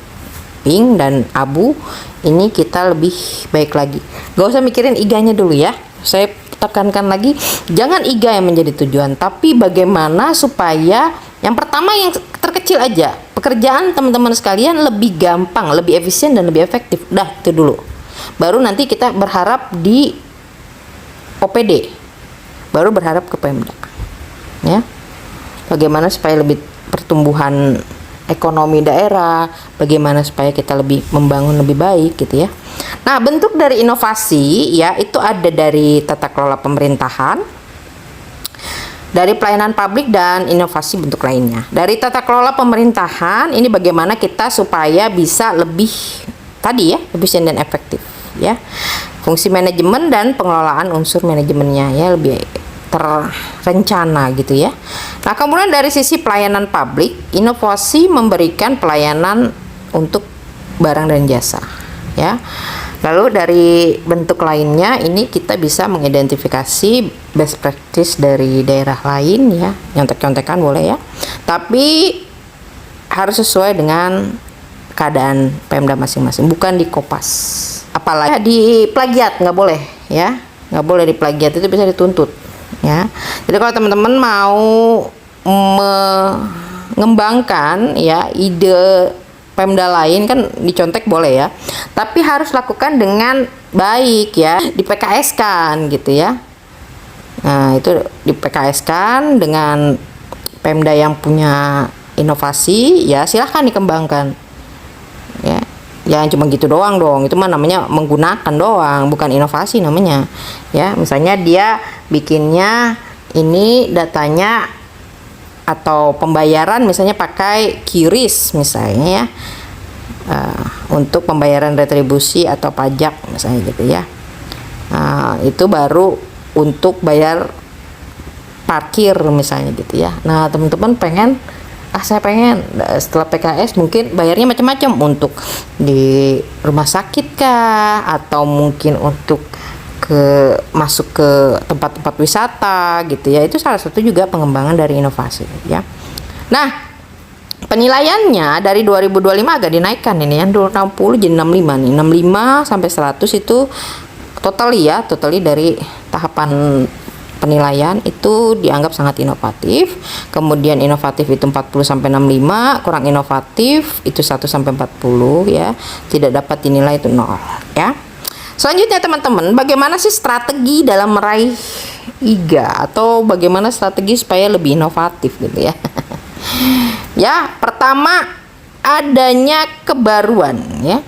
pink dan abu, ini kita lebih baik lagi. Gak usah mikirin iganya dulu ya, saya tekankan lagi, jangan iga yang menjadi tujuan, tapi bagaimana supaya yang pertama yang terkecil aja, pekerjaan teman-teman sekalian lebih gampang, lebih efisien dan lebih efektif. Dah, itu dulu. Baru nanti kita berharap di OPD, baru berharap ke Pemda ya. Bagaimana supaya lebih pertumbuhan ekonomi daerah, bagaimana supaya kita lebih membangun lebih baik gitu ya. Nah, bentuk dari inovasi ya itu ada dari tata kelola pemerintahan, dari pelayanan publik, dan inovasi bentuk lainnya. Dari tata kelola pemerintahan ini bagaimana kita supaya bisa lebih tadi ya, efisien dan efektif ya. Fungsi manajemen dan pengelolaan unsur manajemennya ya lebih terencana gitu ya. Nah, kemudian dari sisi pelayanan publik, inovasi memberikan pelayanan untuk barang dan jasa ya. Lalu dari bentuk lainnya ini kita bisa mengidentifikasi best practice dari daerah lain ya, nyontek-nyontekan boleh ya, tapi harus sesuai dengan keadaan Pemda masing-masing, bukan di kopas. Apalagi di plagiat nggak boleh ya, nggak boleh di plagiat, itu bisa dituntut ya. Jadi kalau teman-teman mau mengembangkan ya ide Pemda lain kan dicontek boleh ya, tapi harus lakukan dengan baik ya, di PKS kan gitu ya. Nah, itu di PKS kan dengan Pemda yang punya inovasi ya, silahkan dikembangkan ya. Ya cuma gitu doang dong, itu mah namanya menggunakan doang, bukan inovasi namanya. Ya, misalnya dia bikinnya ini datanya atau pembayaran misalnya pakai QRIS misalnya ya, untuk pembayaran retribusi atau pajak misalnya gitu ya. Itu baru untuk bayar parkir misalnya gitu ya. Nah teman-teman pengen, saya pengen setelah PKS mungkin bayarnya macam-macam, untuk di rumah sakit kah, atau mungkin untuk masuk ke tempat-tempat wisata gitu ya. Itu salah satu juga pengembangan dari inovasi ya. Nah penilaiannya dari 2025 agak dinaikkan ini ya, 60 jadi 65 nih, 65 sampai 100 itu totally dari tahapan penilaian itu dianggap sangat inovatif. Kemudian inovatif itu 40 sampai 65, kurang inovatif itu 1 sampai 40 ya. Tidak dapat dinilai itu 0 ya. Selanjutnya teman-teman, bagaimana sih strategi dalam meraih IGA, atau bagaimana strategi supaya lebih inovatif gitu ya. Ya, pertama adanya kebaruan ya.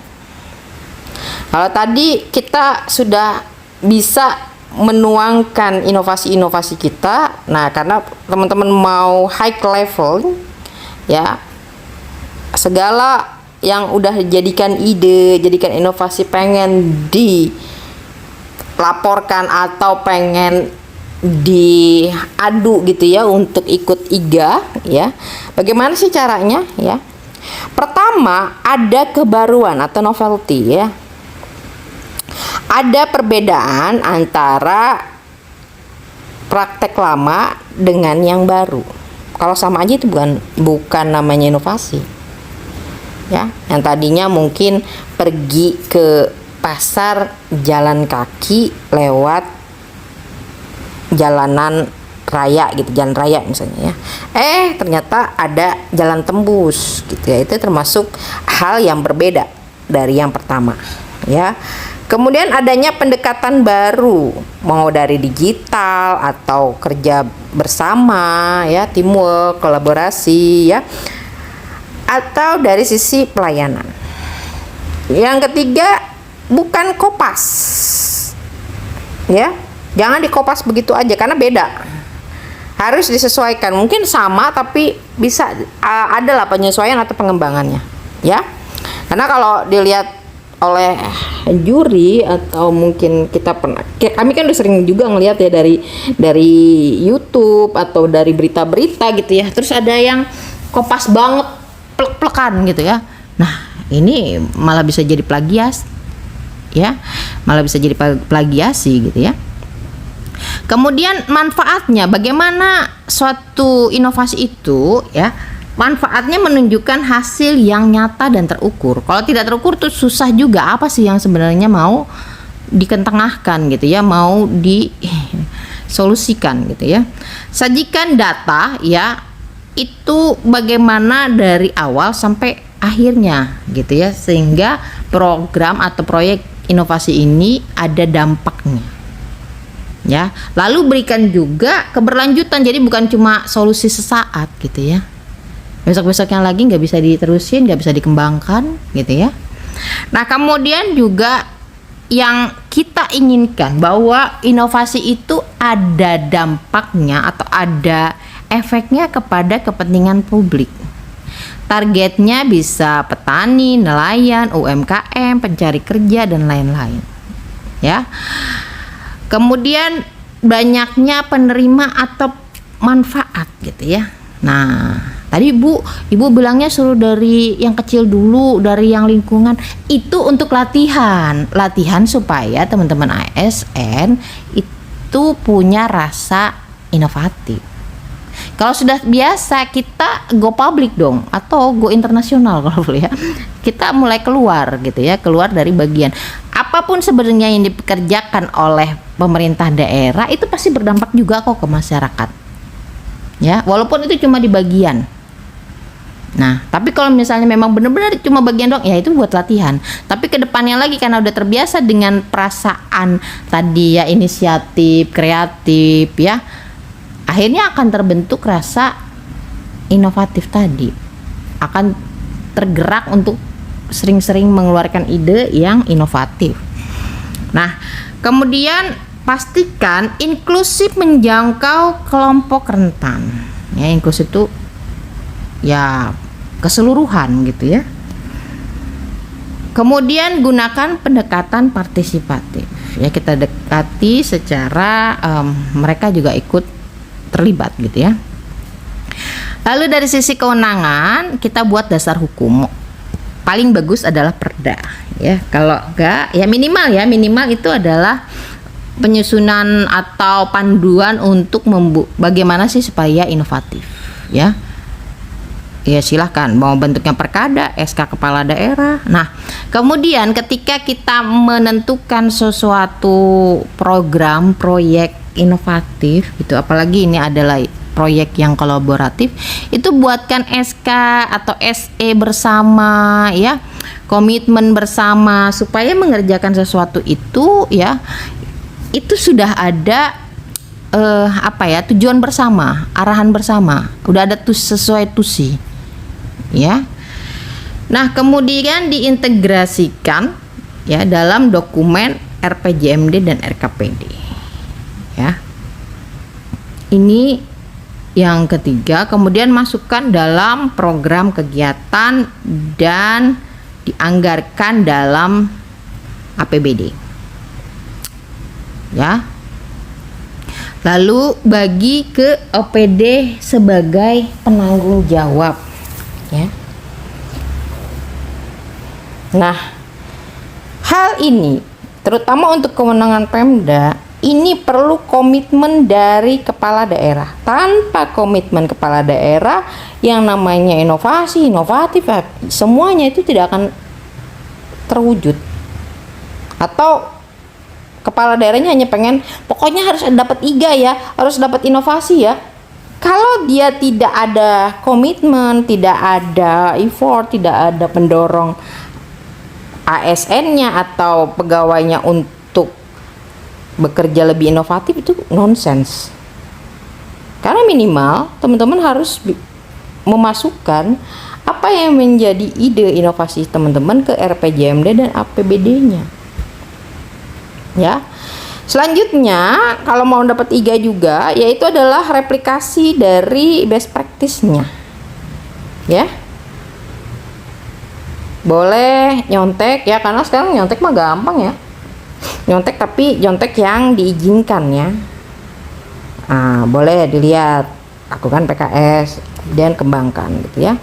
Kalau tadi kita sudah bisa menuangkan inovasi-inovasi kita. Nah, karena teman-teman mau high level ya, segala yang udah jadikan ide, jadikan inovasi pengen dilaporkan atau pengen diadu gitu ya untuk ikut IGA ya. Bagaimana sih caranya ya? Pertama, ada kebaruan atau novelty ya. Ada perbedaan antara praktek lama dengan yang baru. Kalau sama aja itu bukan namanya inovasi. Ya, yang tadinya mungkin pergi ke pasar jalan kaki lewat jalanan raya gitu, jalan raya misalnya ya. Ternyata ada jalan tembus gitu ya. Itu termasuk hal yang berbeda dari yang pertama ya. Kemudian adanya pendekatan baru, mau dari digital atau kerja bersama ya, teamwork, kolaborasi ya, atau dari sisi pelayanan. Yang ketiga, bukan kopas ya, jangan dikopas begitu aja karena beda, harus disesuaikan. Mungkin sama tapi bisa adalah penyesuaian atau pengembangannya ya. Karena kalau dilihat oleh juri atau mungkin kami kan udah sering juga ngelihat ya dari YouTube atau dari berita-berita gitu ya, terus ada yang kopas banget, plek-plekan gitu ya. Nah ini malah bisa jadi plagias ya, malah bisa jadi plagiasi gitu ya. Kemudian manfaatnya, bagaimana suatu inovasi itu ya, manfaatnya menunjukkan hasil yang nyata dan terukur. Kalau tidak terukur tuh susah juga, apa sih yang sebenarnya mau diketengahkan gitu ya, mau disolusikan gitu ya. Sajikan data ya, itu bagaimana dari awal sampai akhirnya gitu ya, sehingga program atau proyek inovasi ini ada dampaknya ya. Lalu berikan juga keberlanjutan, jadi bukan cuma solusi sesaat gitu ya, besok-besoknya lagi nggak bisa diterusin, nggak bisa dikembangkan gitu ya. Nah kemudian juga yang kita inginkan bahwa inovasi itu ada dampaknya atau ada efeknya kepada kepentingan publik. Targetnya bisa petani, nelayan, UMKM, pencari kerja dan lain-lain ya. Kemudian banyaknya penerima atau manfaat gitu ya. Nah tadi ibu bilangnya suruh dari yang kecil dulu, dari yang lingkungan. Itu untuk latihan supaya teman-teman ASN itu punya rasa inovatif. Kalau sudah biasa, kita go public dong, atau go internasional kalau boleh ya. Kita mulai keluar gitu ya, keluar dari bagian. Apapun sebenarnya yang dipekerjakan oleh pemerintah daerah itu pasti berdampak juga kok ke masyarakat. Ya, walaupun itu cuma di bagian. Nah, tapi kalau misalnya memang benar-benar cuma bagian doang, ya itu buat latihan. Tapi kedepannya lagi karena udah terbiasa dengan perasaan tadi ya, inisiatif, kreatif ya, akhirnya akan terbentuk rasa inovatif tadi, akan tergerak untuk sering-sering mengeluarkan ide yang inovatif. Nah, kemudian pastikan inklusif menjangkau kelompok rentan. Ya, inklusif itu ya keseluruhan gitu ya. Kemudian gunakan pendekatan partisipatif. Ya, kita dekati secara mereka juga ikut terlibat gitu ya. Lalu dari sisi kewenangan kita buat dasar hukum. Paling bagus adalah perda ya. Kalau enggak ya minimal itu adalah penyusunan atau panduan untuk bagaimana sih supaya inovatif ya. Ya silahkan mau bentuknya perkada, SK kepala daerah. Nah kemudian ketika kita menentukan sesuatu program proyek inovatif gitu, apalagi ini adalah proyek yang kolaboratif, itu buatkan SK atau SE bersama ya, komitmen bersama supaya mengerjakan sesuatu itu ya, itu sudah ada tujuan bersama, arahan bersama, udah ada sesuai tusi ya. Nah kemudian diintegrasikan ya dalam dokumen RPJMD dan RKPD ya. Ini yang ketiga. Kemudian masukkan dalam program kegiatan dan dianggarkan dalam APBD ya. Lalu bagi ke OPD sebagai penanggung jawab ya. Nah, hal ini terutama untuk kewenangan Pemda ini perlu komitmen dari kepala daerah. Tanpa komitmen kepala daerah yang namanya inovasi, inovatif, semuanya itu tidak akan terwujud. Atau kepala daerahnya hanya pengen pokoknya harus dapat IGA ya, harus dapat inovasi ya. Kalau dia tidak ada komitmen, tidak ada effort, tidak ada pendorong ASN-nya atau pegawainya untuk bekerja lebih inovatif, itu nonsens. Karena minimal teman-teman harus memasukkan apa yang menjadi ide inovasi teman-teman ke RPJMD dan APBD-nya. Ya. Selanjutnya, kalau mau dapat IGA juga, yaitu adalah replikasi dari best practice-nya. Ya. Boleh nyontek ya, karena sekarang nyontek mah gampang ya. Nyontek tapi nyontek yang diizinkan ya. Nah, boleh dilihat, lakukan PKS dan kembangkan gitu ya.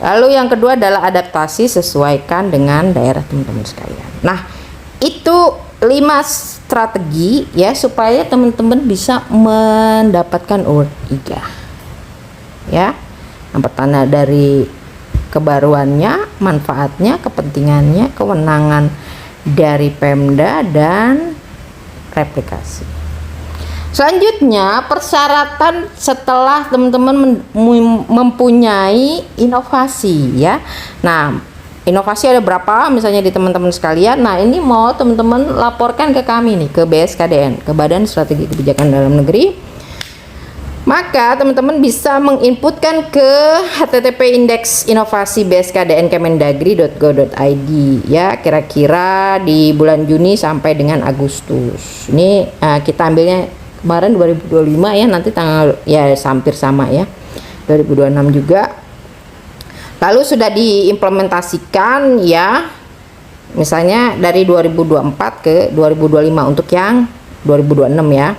Lalu yang kedua adalah adaptasi, sesuaikan dengan daerah teman-teman sekalian. Nah, itu 5 strategi ya supaya teman-teman bisa mendapatkan award IGA ya. Yang pertama dari kebaruannya, manfaatnya, kepentingannya, kewenangan dari Pemda, dan replikasi. Selanjutnya persyaratan setelah teman-teman mempunyai inovasi ya. Nah, inovasi ada berapa misalnya di teman-teman sekalian. Nah ini mau teman-teman laporkan ke kami nih, ke BSKDN, ke Badan Strategi Kebijakan Dalam Negeri. Maka teman-teman bisa menginputkan ke http indeks inovasi BSKDN kemendagri.go.id ya, kira-kira di bulan Juni sampai dengan Agustus. Ini kita ambilnya kemarin 2025 ya, nanti tanggal ya hampir sama ya, 2026 juga. Lalu sudah diimplementasikan ya, misalnya dari 2024 ke 2025 untuk yang 2026 ya.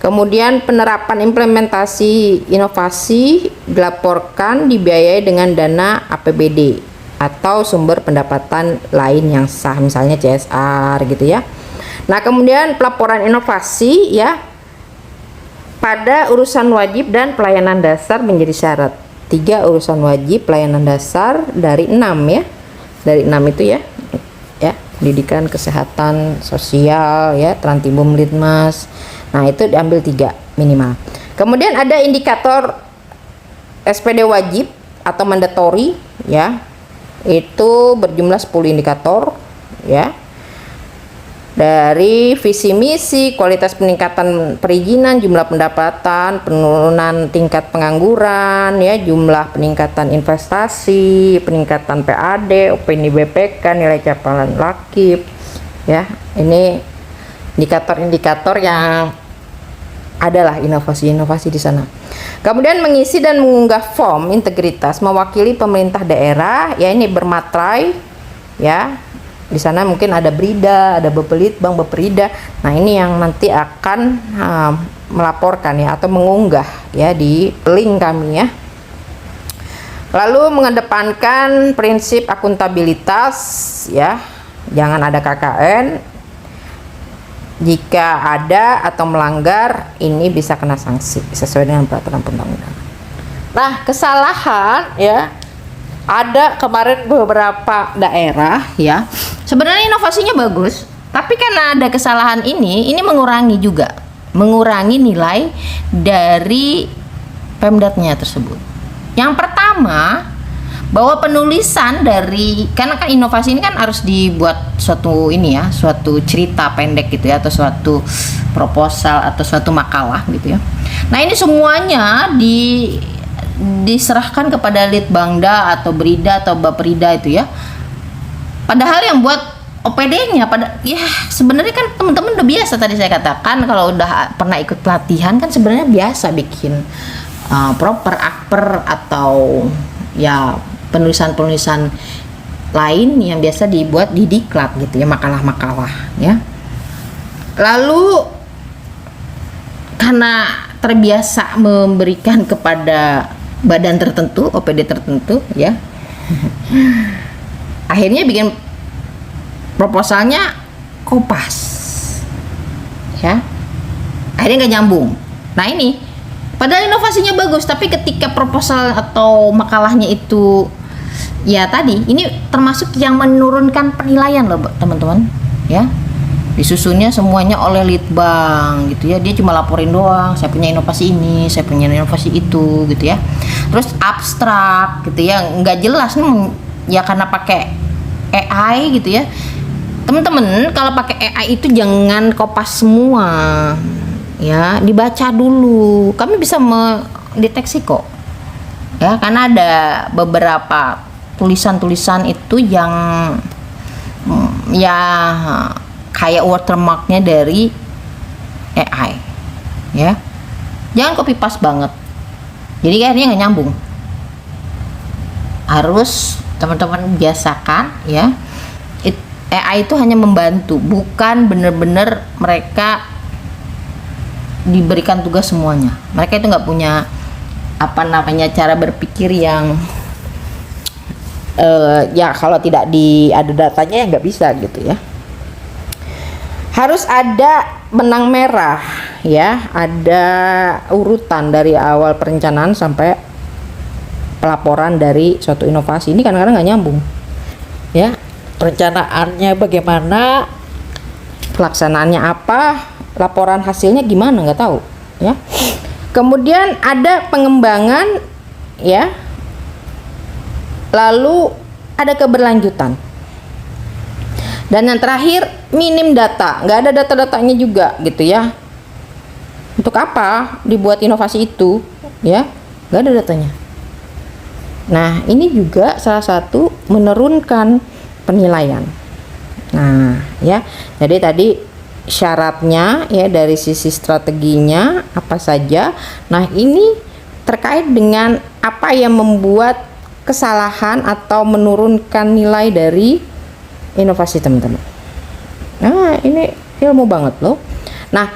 Kemudian penerapan implementasi inovasi dilaporkan dibiayai dengan dana APBD atau sumber pendapatan lain yang sah, misalnya CSR gitu ya. Nah kemudian pelaporan inovasi ya pada urusan wajib dan pelayanan dasar menjadi syarat. 3 urusan wajib pelayanan dasar dari 6 ya, dari 6 itu ya, pendidikan, kesehatan, sosial ya, Trantibum, Litmas. Nah itu diambil 3 minimal. Kemudian ada indikator SPD wajib atau mandatory ya, itu berjumlah 10 indikator ya. dari visi misi, kualitas peningkatan perizinan, jumlah pendapatan, penurunan tingkat pengangguran, ya, jumlah peningkatan investasi, peningkatan PAD, opini BPK, nilai capaian lakip, ya. Ini indikator-indikator yang adalah inovasi-inovasi di sana. Kemudian mengisi dan mengunggah form integritas mewakili pemerintah daerah, ya, ini bermaterai, ya. Di sana mungkin ada Brida, ada Bapelitbang, Baperida. Nah, ini yang nanti akan melaporkan, ya, atau mengunggah, ya, di link kami, ya. Lalu mengedepankan prinsip akuntabilitas, ya. Jangan ada KKN. Jika ada atau melanggar, ini bisa kena sanksi sesuai dengan peraturan perundang-undangan. Nah, kesalahan, ya, ada kemarin beberapa daerah, ya, sebenarnya inovasinya bagus, tapi karena ada kesalahan ini mengurangi nilai dari Pemdatnya tersebut. Yang pertama, bahwa penulisan dari, karena kan inovasi ini kan harus dibuat suatu cerita pendek gitu, ya, atau suatu proposal atau suatu makalah gitu, ya. Nah, ini semuanya diserahkan kepada Litbangda atau Brida atau Baperida itu, ya. Padahal yang buat OPD-nya ya sebenarnya kan teman-teman udah biasa, tadi saya katakan kalau udah pernah ikut pelatihan kan sebenarnya biasa bikin proper akper atau ya penulisan-penulisan lain yang biasa dibuat di diklat gitu, ya, makalah-makalah, ya. Lalu karena terbiasa memberikan kepada badan tertentu, OPD tertentu, ya, akhirnya bikin proposalnya kopas, ya, akhirnya nggak nyambung. Nah, ini padahal inovasinya bagus, tapi ketika proposal atau makalahnya itu, ya, tadi ini termasuk yang menurunkan penilaian loh, teman-teman, ya. Disusunnya semuanya oleh Litbang gitu, ya, dia cuma laporin doang, saya punya inovasi ini, saya punya inovasi itu gitu, ya. Terus abstrak gitu, ya, nggak jelas nih, ya, karena pakai AI gitu, ya. Teman-teman kalau pakai AI itu jangan kopas semua, ya, dibaca dulu. Kami bisa mendeteksi kok, ya, karena ada beberapa tulisan-tulisan itu yang ya kayak watermarknya dari AI, ya. Jangan copy paste banget, jadi kayaknya nggak nyambung. Harus teman-teman biasakan, ya, AI itu hanya membantu, bukan benar-benar mereka diberikan tugas semuanya. Mereka itu nggak punya cara berpikir yang ya kalau tidak ada datanya ya nggak bisa gitu, ya. Harus ada benang merah, ya, ada urutan dari awal perencanaan sampai pelaporan dari suatu inovasi. Ini kadang-kadang nggak nyambung, ya. Perencanaannya bagaimana, pelaksanaannya apa, laporan hasilnya gimana, nggak tahu, ya. Kemudian ada pengembangan, ya, lalu ada keberlanjutan, dan yang terakhir minim data, nggak ada data-datanya juga gitu, ya. Untuk apa dibuat inovasi itu, ya, nggak ada datanya. Nah, ini juga salah satu menurunkan penilaian. Nah, ya, jadi tadi syaratnya, ya, dari sisi strateginya apa saja. Nah, ini terkait dengan apa yang membuat kesalahan atau menurunkan nilai dari inovasi teman-teman. Nah, ini ilmu banget loh. Nah,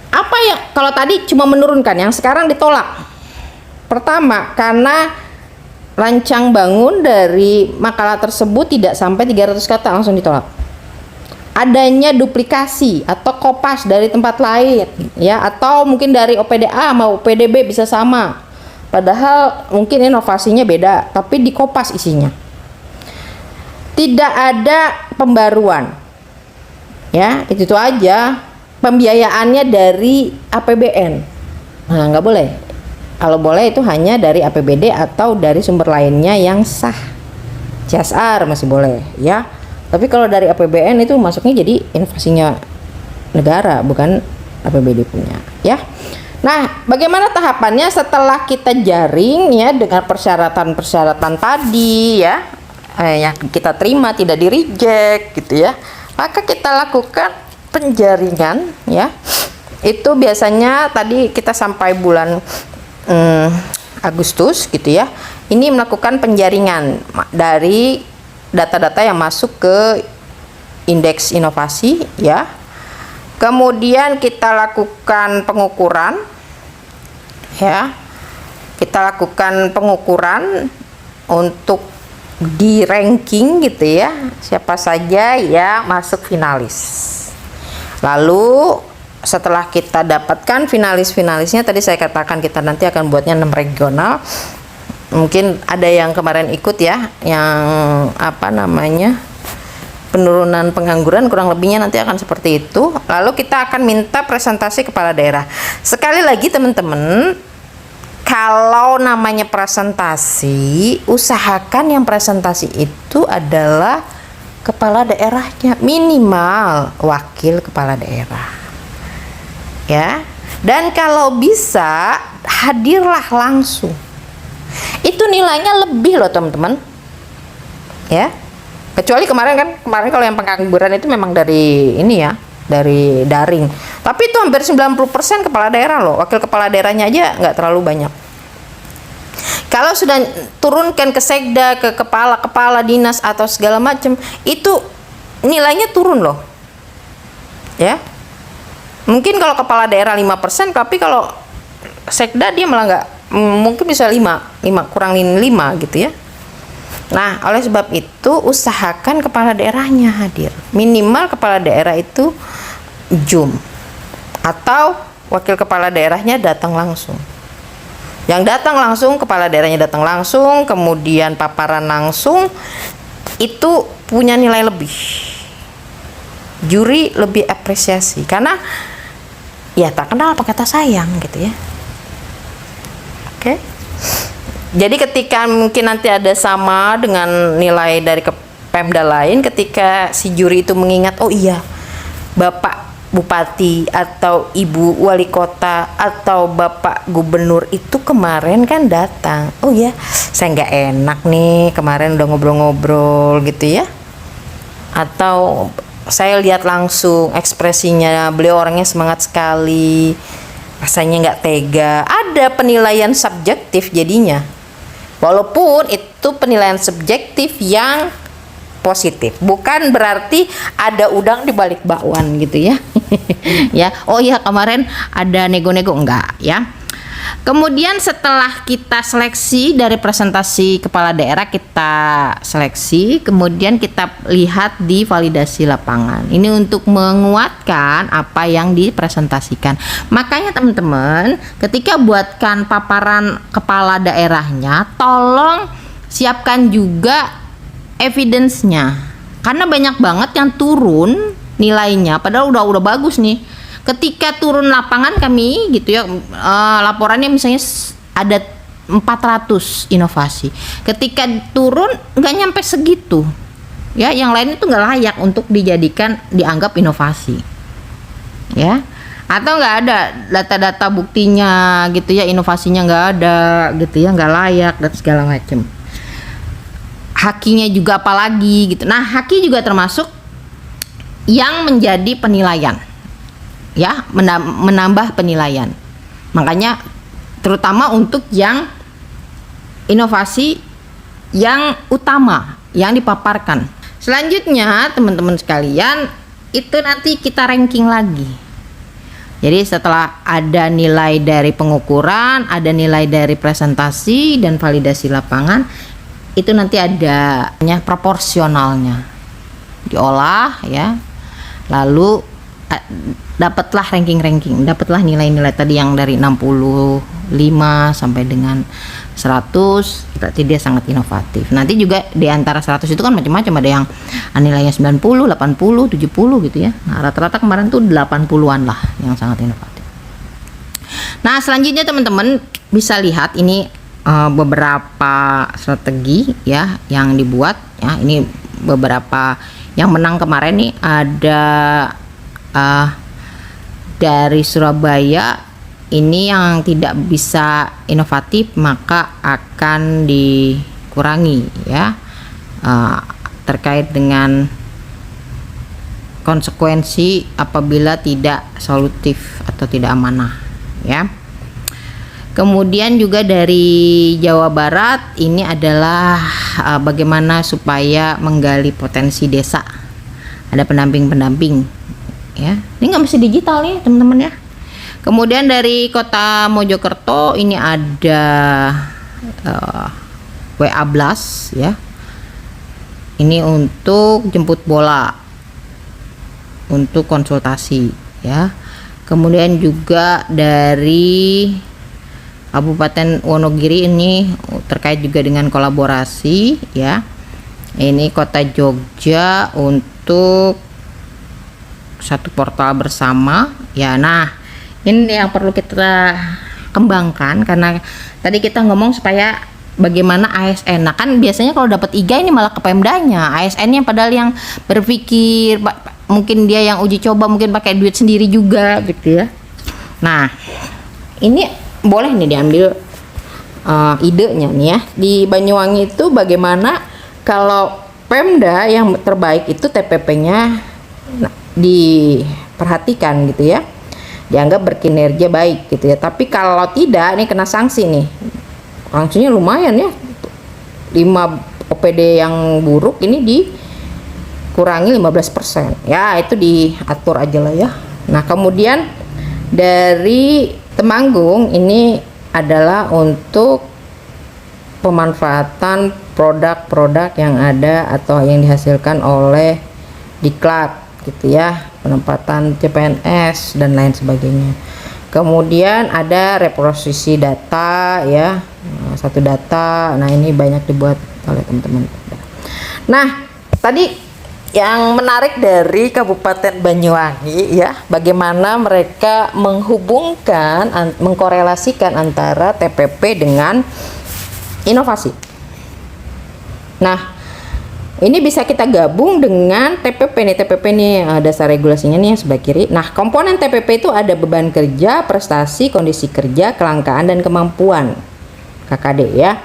apa ya kalau tadi cuma menurunkan, yang sekarang ditolak? Pertama, karena rancang bangun dari makalah tersebut tidak sampai 300 kata, langsung ditolak. Adanya duplikasi atau kopas dari tempat lain, ya, atau mungkin dari OPDA mau OPDB bisa sama, padahal mungkin inovasinya beda, tapi dikopas isinya. Tidak ada pembaruan, ya, itu aja. Pembiayaannya dari APBN, nah, nggak boleh. Kalau boleh itu hanya dari APBD atau dari sumber lainnya yang sah. CSR masih boleh, ya. Tapi kalau dari APBN itu masuknya jadi inovasinya negara, bukan APBD punya, ya. Nah, bagaimana tahapannya setelah kita jaring ya dengan persyaratan-persyaratan tadi ya, yang kita terima tidak di reject gitu ya, maka kita lakukan penjaringan ya. Itu biasanya tadi kita sampai bulan Agustus gitu ya. Ini melakukan penjaringan dari data-data yang masuk ke indeks inovasi ya. Kemudian kita lakukan pengukuran ya. Kita lakukan pengukuran untuk di ranking gitu ya. Siapa saja yang masuk finalis. Lalu setelah kita dapatkan finalis-finalisnya, tadi saya katakan kita nanti akan buatnya 6 regional. Mungkin ada yang kemarin ikut ya, yang apa namanya, penurunan pengangguran, kurang lebihnya nanti akan seperti itu. Lalu kita akan minta presentasi kepala daerah. Sekali lagi teman-teman, kalau namanya presentasi, usahakan yang presentasi itu adalah kepala daerahnya, minimal wakil kepala daerah ya. Dan kalau bisa hadirlah langsung, itu nilainya lebih loh teman-teman ya. Kecuali kemarin kalau yang pengangguran itu memang dari ini ya, dari daring. Tapi itu hampir 90% kepala daerah loh. Wakil kepala daerahnya aja nggak terlalu banyak. Kalau sudah turunkan ke sekda, ke kepala dinas atau segala macam, itu nilainya turun loh. Ya. Mungkin kalau kepala daerah 5%, tapi kalau sekda dia malah nggak, mungkin bisa 5 kurang 5 gitu ya. Nah, oleh sebab itu usahakan kepala daerahnya hadir. Minimal kepala daerah itu jum atau wakil kepala daerahnya datang langsung. Yang datang langsung, kepala daerahnya datang langsung, kemudian paparan langsung, itu punya nilai lebih. Juri lebih apresiasi karena ya tak kenal apa kata sayang gitu ya. Oke. Jadi ketika mungkin nanti ada sama dengan nilai dari Pemda lain, ketika si juri itu mengingat, oh iya, Bapak Bupati atau Ibu Wali Kota atau Bapak Gubernur itu kemarin kan datang. Oh ya, saya nggak enak nih, kemarin udah ngobrol-ngobrol gitu ya. Atau saya lihat langsung ekspresinya, beliau orangnya semangat sekali, rasanya nggak tega. Ada penilaian subjektif jadinya. Walaupun itu penilaian subjektif yang positif, bukan berarti ada udang di balik bakwan gitu ya. Ya, oh iya kemarin ada nego-nego, enggak ya. Kemudian setelah kita seleksi dari presentasi kepala daerah, kita seleksi, kemudian kita lihat di validasi lapangan. Ini untuk menguatkan apa yang dipresentasikan. Makanya teman-teman, ketika buatkan paparan kepala daerahnya, tolong siapkan juga evidence-nya. Karena banyak banget yang turun nilainya, padahal udah bagus nih. Ketika turun lapangan kami gitu ya, laporannya misalnya ada 400 inovasi. Ketika turun nggak nyampe segitu, ya yang lain itu nggak layak untuk dianggap inovasi, ya. Atau nggak ada data-data buktinya gitu ya, inovasinya nggak ada gitu ya, nggak layak dan segala macam. Hakinya juga apalagi gitu. Nah, haki juga termasuk yang menjadi penilaian. Ya, menambah penilaian. Makanya terutama untuk yang inovasi yang utama yang dipaparkan. Selanjutnya teman-teman sekalian, itu nanti kita ranking lagi. Jadi setelah ada nilai dari pengukuran, ada nilai dari presentasi dan validasi lapangan, itu nanti ada proporsionalnya. Diolah ya. Lalu dapatlah ranking, dapatlah nilai-nilai tadi yang dari 65 sampai dengan 100, berarti dia sangat inovatif. Nanti juga di antara 100 itu kan macam-macam, ada yang nilainya 90, 80, 70 gitu ya. Nah, rata-rata kemarin tuh 80-an lah yang sangat inovatif. Nah, selanjutnya teman-teman bisa lihat ini beberapa strategi ya yang dibuat ya. Ini beberapa Yang menang kemarin nih ada dari Surabaya. Ini yang tidak bisa inovatif maka akan dikurangi ya, terkait dengan konsekuensi apabila tidak solutif atau tidak amanah ya. Kemudian juga dari Jawa Barat ini adalah bagaimana supaya menggali potensi desa. Ada pendamping ya. Ini nggak mesti digital nih teman-teman ya. Kemudian dari Kota Mojokerto ini ada WA Blast ya. Ini untuk jemput bola, untuk konsultasi ya. Kemudian juga dari Kabupaten Wonogiri ini terkait juga dengan kolaborasi ya. Ini Kota Jogja untuk satu portal bersama ya. Nah, ini yang perlu kita kembangkan karena tadi kita ngomong supaya bagaimana ASN. Nah, kan biasanya kalau dapat IGA ini malah ke Pemdanya. ASN-nya padahal yang berpikir mungkin dia yang uji coba, mungkin pakai duit sendiri juga gitu ya. Nah, ini boleh nih diambil idenya nih ya. Di Banyuwangi itu bagaimana kalau Pemda yang terbaik itu TPP-nya diperhatikan gitu ya, dianggap berkinerja baik gitu ya. Tapi kalau tidak, ini kena sanksi nih. Sanksinya lumayan ya, 5 OPD yang buruk ini dikurangi 15% ya. Itu diatur aja lah ya. Nah, kemudian dari Temanggung ini adalah untuk pemanfaatan produk-produk yang ada atau yang dihasilkan oleh Diklat gitu ya, penempatan CPNS dan lain sebagainya. Kemudian ada reposisi data ya, satu data. Nah, ini banyak dibuat oleh teman-teman. Nah, tadi yang menarik dari Kabupaten Banyuwangi ya, bagaimana mereka menghubungkan, mengkorelasikan antara TPP dengan inovasi. Nah, ini bisa kita gabung dengan TPP nih. TPP nih dasar regulasinya nih yang sebelah kiri. Nah, komponen TPP itu ada beban kerja, prestasi, kondisi kerja, kelangkaan dan kemampuan KKD ya.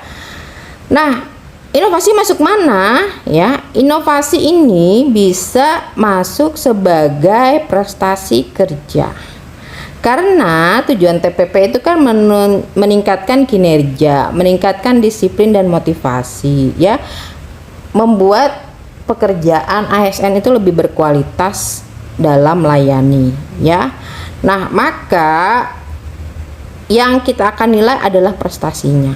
Nah, inovasi masuk mana ya? Inovasi ini bisa masuk sebagai prestasi kerja. Karena tujuan TPP itu kan meningkatkan kinerja, meningkatkan disiplin dan motivasi ya. Membuat pekerjaan ASN itu lebih berkualitas dalam melayani ya. Nah, maka yang kita akan nilai adalah prestasinya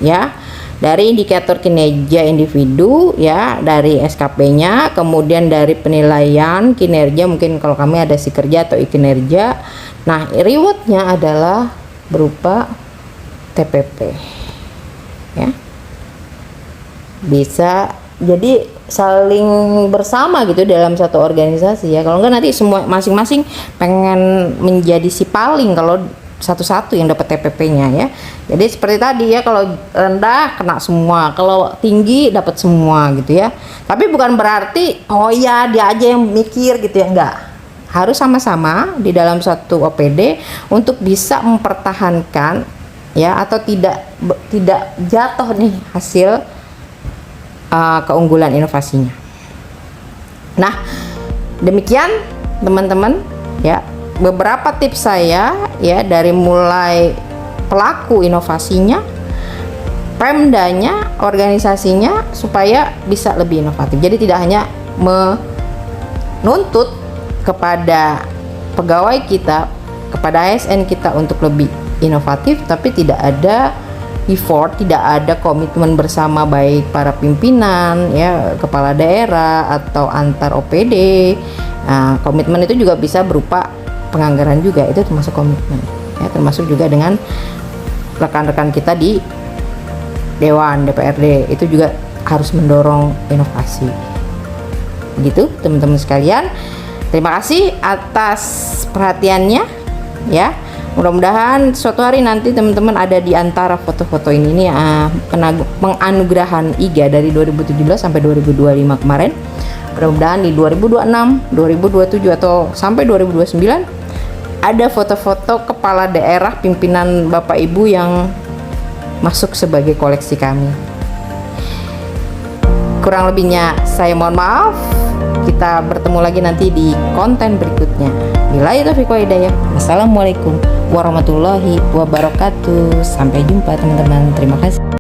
ya. Dari indikator kinerja individu ya, dari SKP-nya, kemudian dari penilaian kinerja, mungkin kalau kami ada si kerja atau kinerja. Nah, rewardnya adalah berupa TPP ya. Bisa jadi saling bersama gitu dalam satu organisasi ya. Kalau enggak nanti semua masing-masing pengen menjadi si paling kalau satu-satu yang dapat TPP-nya ya. Jadi seperti tadi ya, kalau rendah kena semua, kalau tinggi dapat semua gitu ya. Tapi bukan berarti oh ya dia aja yang mikir gitu ya, enggak. Harus sama-sama di dalam satu OPD untuk bisa mempertahankan ya, atau tidak jatuh nih hasil keunggulan inovasinya. Nah, demikian teman-teman ya, beberapa tips saya ya, dari mulai pelaku inovasinya, Pemdanya, organisasinya, supaya bisa lebih inovatif. Jadi tidak hanya menuntut kepada pegawai kita, kepada ASN kita untuk lebih inovatif, tapi tidak ada effort, tidak ada komitmen bersama baik para pimpinan ya, kepala daerah atau antar OPD. Nah, komitmen itu juga bisa berupa penganggaran juga, itu termasuk komitmen ya, termasuk juga dengan rekan-rekan kita di Dewan DPRD, itu juga harus mendorong inovasi gitu teman-teman sekalian. Terima kasih atas perhatiannya ya. Mudah-mudahan suatu hari nanti teman-teman ada di antara foto-foto ini nih, penganugerahan IGA dari 2017 sampai 2025 kemarin. Mudah-mudahan di 2026, 2027 atau sampai 2029 ada foto-foto kepala daerah pimpinan Bapak Ibu yang masuk sebagai koleksi kami. Kurang lebihnya saya mohon maaf. Kita bertemu lagi nanti di konten berikutnya. Billahi taufiq wal hidayah. Wassalamualaikum warahmatullahi wabarakatuh. Sampai jumpa teman-teman. Terima kasih.